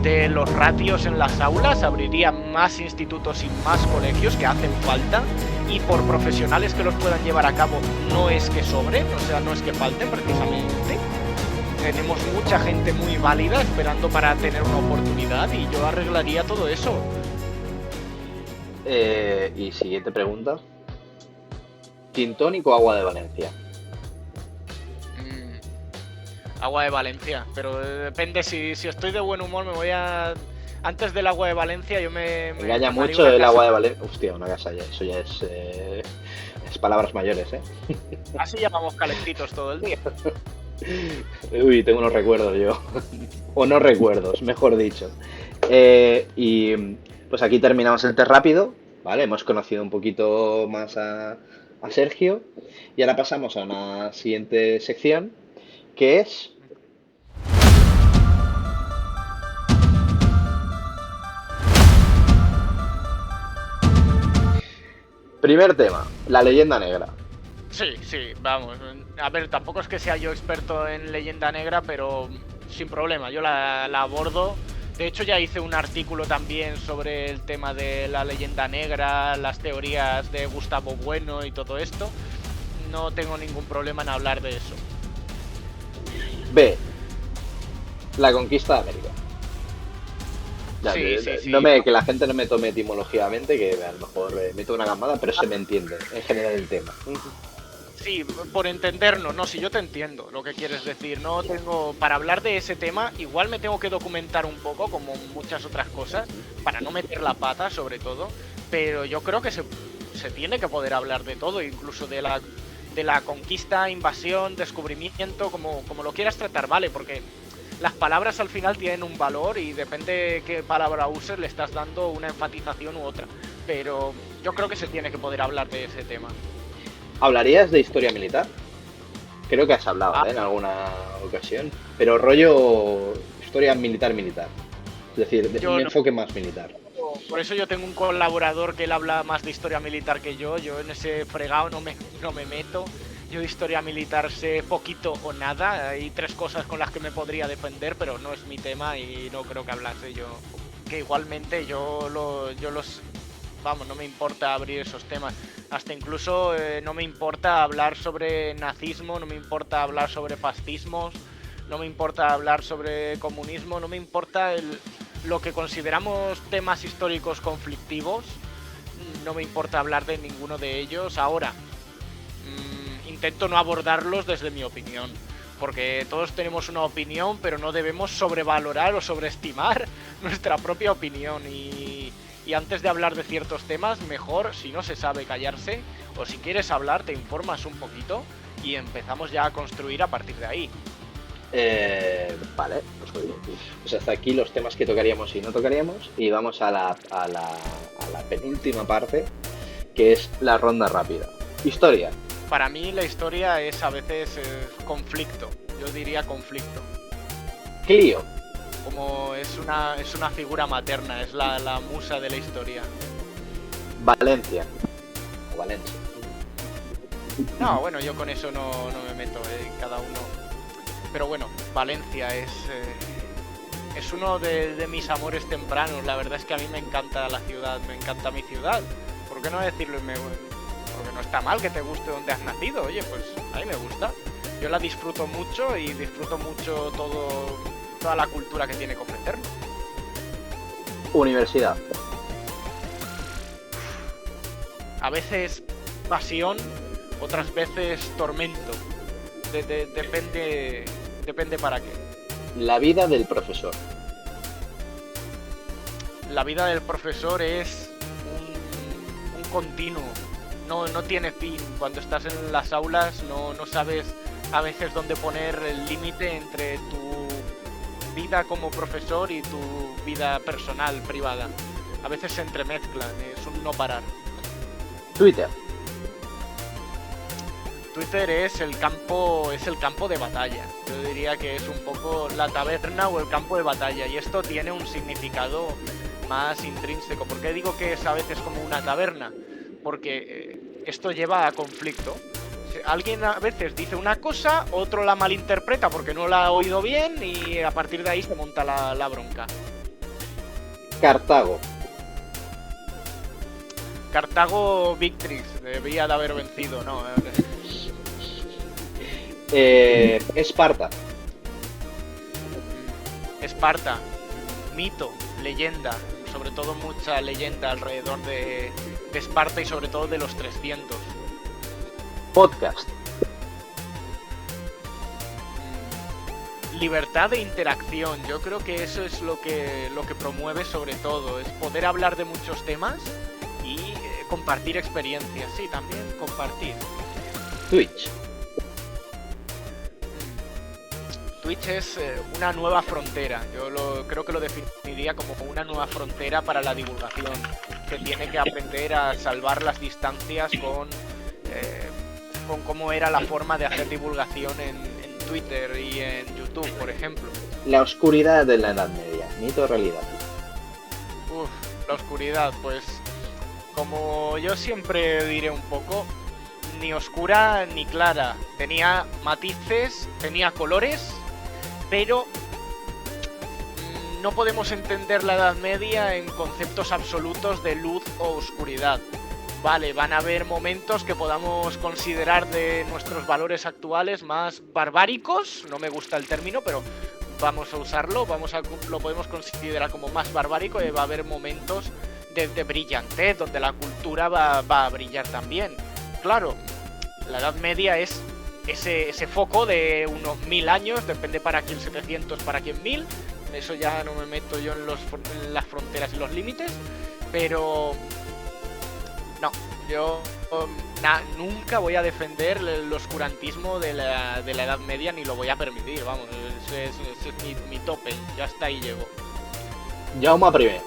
de los ratios en las aulas, abriría más institutos y más colegios que hacen falta, y por profesionales que los puedan llevar a cabo, no es que sobren, o sea, no es que falten precisamente. Tenemos mucha gente muy válida esperando para tener una oportunidad, y yo arreglaría todo eso. Y siguiente pregunta. ¿Gin tónico o agua de Valencia? Agua de Valencia, pero depende, si estoy de buen humor me voy a... Antes del agua de Valencia yo me Engaña tomaría mucho una el casa. agua de Valencia. Hostia, una casa ya, eso ya es palabras mayores, ¿eh? Así llamamos calentitos todo el día. Uy, tengo unos recuerdos yo. O no recuerdos, mejor dicho. Y pues aquí terminamos el test rápido, ¿vale? Hemos conocido un poquito más a Sergio. Y ahora pasamos a una siguiente sección, que es... Primer tema, la leyenda negra. Sí, sí, vamos. A ver, tampoco es que sea yo experto en leyenda negra, pero sin problema, yo la abordo. De hecho, ya hice un artículo también sobre el tema de la leyenda negra, las teorías de Gustavo Bueno y todo esto. No tengo ningún problema en hablar de eso. B, la conquista de América. Ya, Sí. que la gente no me tome etimológicamente, que a lo mejor meto una gambada, pero se me entiende en general el tema. Sí, por entendernos, no, si yo te entiendo lo que quieres decir, no tengo, para hablar de ese tema, igual me tengo que documentar un poco, como muchas otras cosas, para no meter la pata sobre todo, pero yo creo que se tiene que poder hablar de todo, incluso de la conquista, invasión, descubrimiento, como lo quieras tratar, ¿vale? Porque las palabras al final tienen un valor y depende qué palabra uses, le estás dando una enfatización u otra, pero yo creo que se tiene que poder hablar de ese tema. ¿Hablarías de historia militar? Creo que has hablado, en alguna ocasión, pero rollo historia militar. Es decir, un enfoque más militar. Por eso yo tengo un colaborador que él habla más de historia militar que yo en ese fregado no me meto. Yo de historia militar sé poquito o nada, hay 3 cosas con las que me podría defender, pero no es mi tema y no creo que hablase yo. Que igualmente vamos, no me importa abrir esos temas. Hasta incluso no me importa hablar sobre nazismo, no me importa hablar sobre fascismos, no me importa hablar sobre comunismo, no me importa lo que consideramos temas históricos conflictivos, no me importa hablar de ninguno de ellos. Ahora, intento no abordarlos desde mi opinión, porque todos tenemos una opinión, pero no debemos sobrevalorar o sobreestimar nuestra propia opinión y antes de hablar de ciertos temas, mejor, si no se sabe, callarse, o si quieres hablar, te informas un poquito y empezamos ya a construir a partir de ahí. Vale, pues hasta aquí los temas que tocaríamos y no tocaríamos, y vamos a la penúltima parte, que es la ronda rápida. Historia. Para mí la historia es a veces conflicto, yo diría conflicto. Clio. Como es una figura materna, es la musa de la historia. Valencia. O Valencia. No, bueno, yo con eso no me meto, cada uno. Pero bueno, Valencia es uno de mis amores tempranos. La verdad es que a mí me encanta la ciudad, me encanta mi ciudad. ¿Por qué no decirlo? Porque no está mal que te guste donde has nacido. Oye, pues a mí me gusta. Yo la disfruto mucho y disfruto mucho toda la cultura que tiene que ofrecernos. Universidad. A veces pasión, otras veces tormento. Depende para qué. La vida del profesor. La vida del profesor es un continuo. No tiene fin. Cuando estás en las aulas no sabes a veces dónde poner el límite entre tu vida como profesor y tu vida personal, privada. A veces se entremezclan, es un no parar. Twitter. Twitter es el campo de batalla. Yo diría que es un poco la taberna o el campo de batalla, y esto tiene un significado más intrínseco. ¿Por qué digo que es a veces como una taberna? Porque esto lleva a conflicto. Alguien a veces dice una cosa, otro la malinterpreta porque no la ha oído bien y a partir de ahí se monta la bronca. Cartago. Cartago Victrix, debía de haber vencido, ¿no? Esparta. Esparta, mito, leyenda, sobre todo mucha leyenda alrededor de Esparta y sobre todo de los 300. Podcast. Libertad de interacción, yo creo que eso es lo que promueve sobre todo, es poder hablar de muchos temas y compartir experiencias, sí, también compartir. Twitch. Twitch es una nueva frontera, creo que lo definiría como una nueva frontera para la divulgación, que tiene que aprender a salvar las distancias con cómo era la forma de hacer divulgación en Twitter y en YouTube, por ejemplo. La oscuridad de la Edad Media, mito o realidad. La oscuridad, pues Como yo siempre diré un poco, ni oscura ni clara. Tenía matices, tenía colores, pero no podemos entender la Edad Media en conceptos absolutos de luz o oscuridad. Vale, van a haber momentos que podamos considerar de nuestros valores actuales más barbáricos, no me gusta el término, pero vamos a usarlo, lo podemos considerar como más barbárico, y va a haber momentos de brillantez, donde la cultura va a brillar también. Claro, la Edad Media es ese foco de unos 1000 años, depende para quién 700, para quién 1000, eso ya no me meto yo en las fronteras y los límites, pero no, yo nunca voy a defender el oscurantismo de la Edad Media, ni lo voy a permitir, vamos, ese es mi tope, ya hasta ahí llego. Jaume I.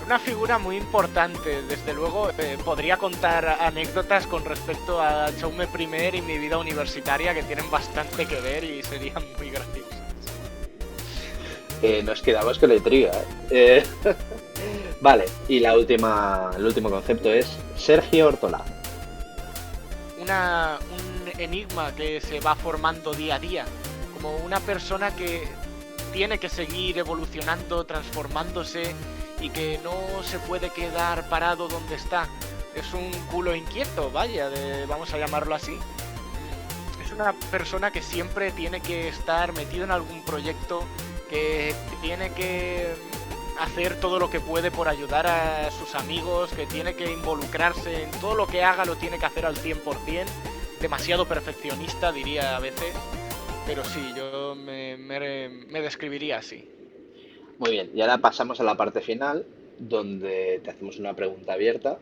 Una figura muy importante, desde luego. Podría contar anécdotas con respecto a Jaume I y mi vida universitaria que tienen bastante que ver y serían muy graciosas. Nos quedamos con la intriga, ¿eh? Vale, y el último concepto es Sergio Ortolá. Un enigma que se va formando día a día, como una persona que tiene que seguir evolucionando, transformándose y que no se puede quedar parado donde está. Es un culo inquieto, vaya, vamos a llamarlo así. Es una persona que siempre tiene que estar metido en algún proyecto, que tiene que hacer todo lo que puede por ayudar a sus amigos, que tiene que involucrarse en todo lo que haga, lo tiene que hacer al 100%, demasiado perfeccionista diría a veces, pero sí, yo me describiría así. Muy bien, y ahora pasamos a la parte final, donde te hacemos una pregunta abierta.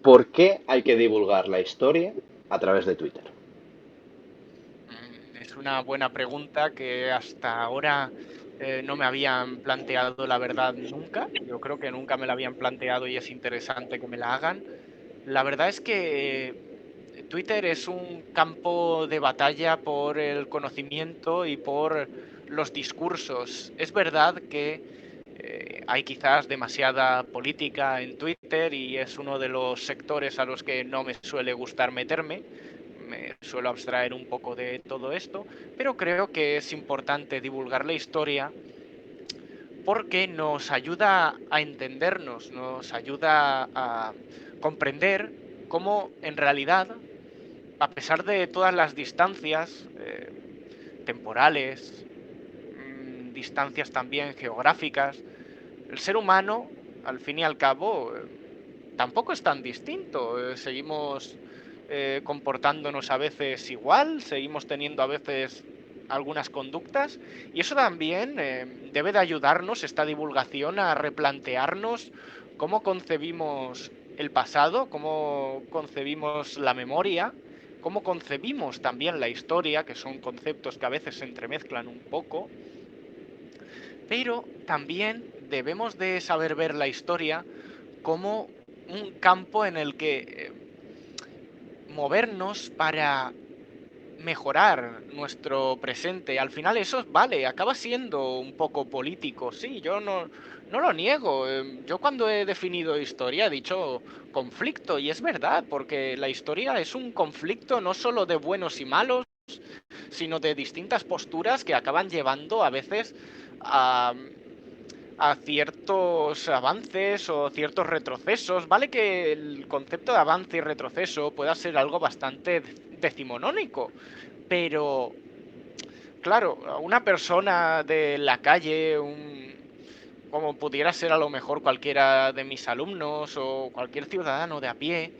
¿Por qué hay que divulgar la historia a través de Twitter? Es una buena pregunta que hasta ahora no me habían planteado, la verdad, nunca. Yo creo que nunca me la habían planteado y es interesante que me la hagan. La verdad es que Twitter es un campo de batalla por el conocimiento y por los discursos. Es verdad que hay quizás demasiada política en Twitter y es uno de los sectores a los que no me suele gustar meterme. Me suelo abstraer un poco de todo esto, pero creo que es importante divulgar la historia porque nos ayuda a entendernos, nos ayuda a comprender cómo en realidad, a pesar de todas las distancias temporales, distancias también geográficas, el ser humano, al fin y al cabo, tampoco es tan distinto. Seguimos comportándonos a veces igual, seguimos teniendo a veces algunas conductas y eso también debe de ayudarnos, esta divulgación, a replantearnos cómo concebimos el pasado, cómo concebimos la memoria, cómo concebimos también la historia, que son conceptos que a veces se entremezclan un poco, pero también debemos de saber ver la historia como un campo en el que movernos para mejorar nuestro presente. Al final eso, vale, acaba siendo un poco político, sí, yo no lo niego. Yo cuando he definido historia he dicho conflicto y es verdad, porque la historia es un conflicto no solo de buenos y malos, sino de distintas posturas que acaban llevando a veces a ciertos avances o ciertos retrocesos. Vale que el concepto de avance y retroceso pueda ser algo bastante decimonónico, pero claro, una persona de la calle, como pudiera ser a lo mejor cualquiera de mis alumnos o cualquier ciudadano de a pie,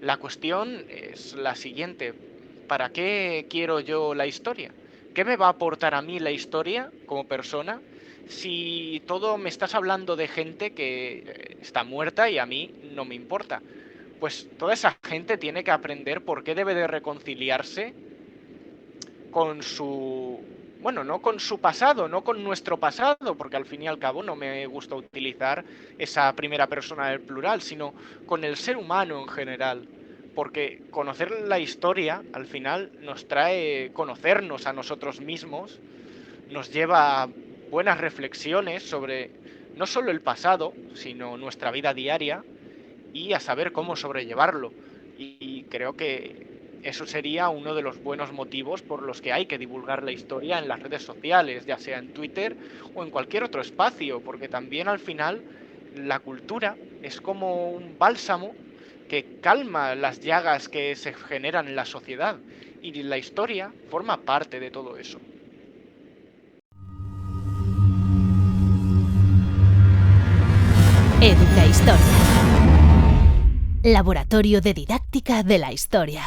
la cuestión es la siguiente: ¿para qué quiero yo la historia? ¿Qué me va a aportar a mí la historia como persona si todo me estás hablando de gente que está muerta y a mí no me importa? Pues toda esa gente tiene que aprender por qué debe de reconciliarse con su... Bueno, no con su pasado, no con nuestro pasado, porque al fin y al cabo no me gusta utilizar esa primera persona del plural, sino con el ser humano en general. Porque conocer la historia al final nos trae conocernos a nosotros mismos, nos lleva a buenas reflexiones sobre no solo el pasado, sino nuestra vida diaria y a saber cómo sobrellevarlo. Y creo que eso sería uno de los buenos motivos por los que hay que divulgar la historia en las redes sociales, ya sea en Twitter o en cualquier otro espacio, porque también al final la cultura es como un bálsamo que calma las llagas que se generan en la sociedad y la historia forma parte de todo eso. Educa Historia. Laboratorio de Didáctica de la Historia.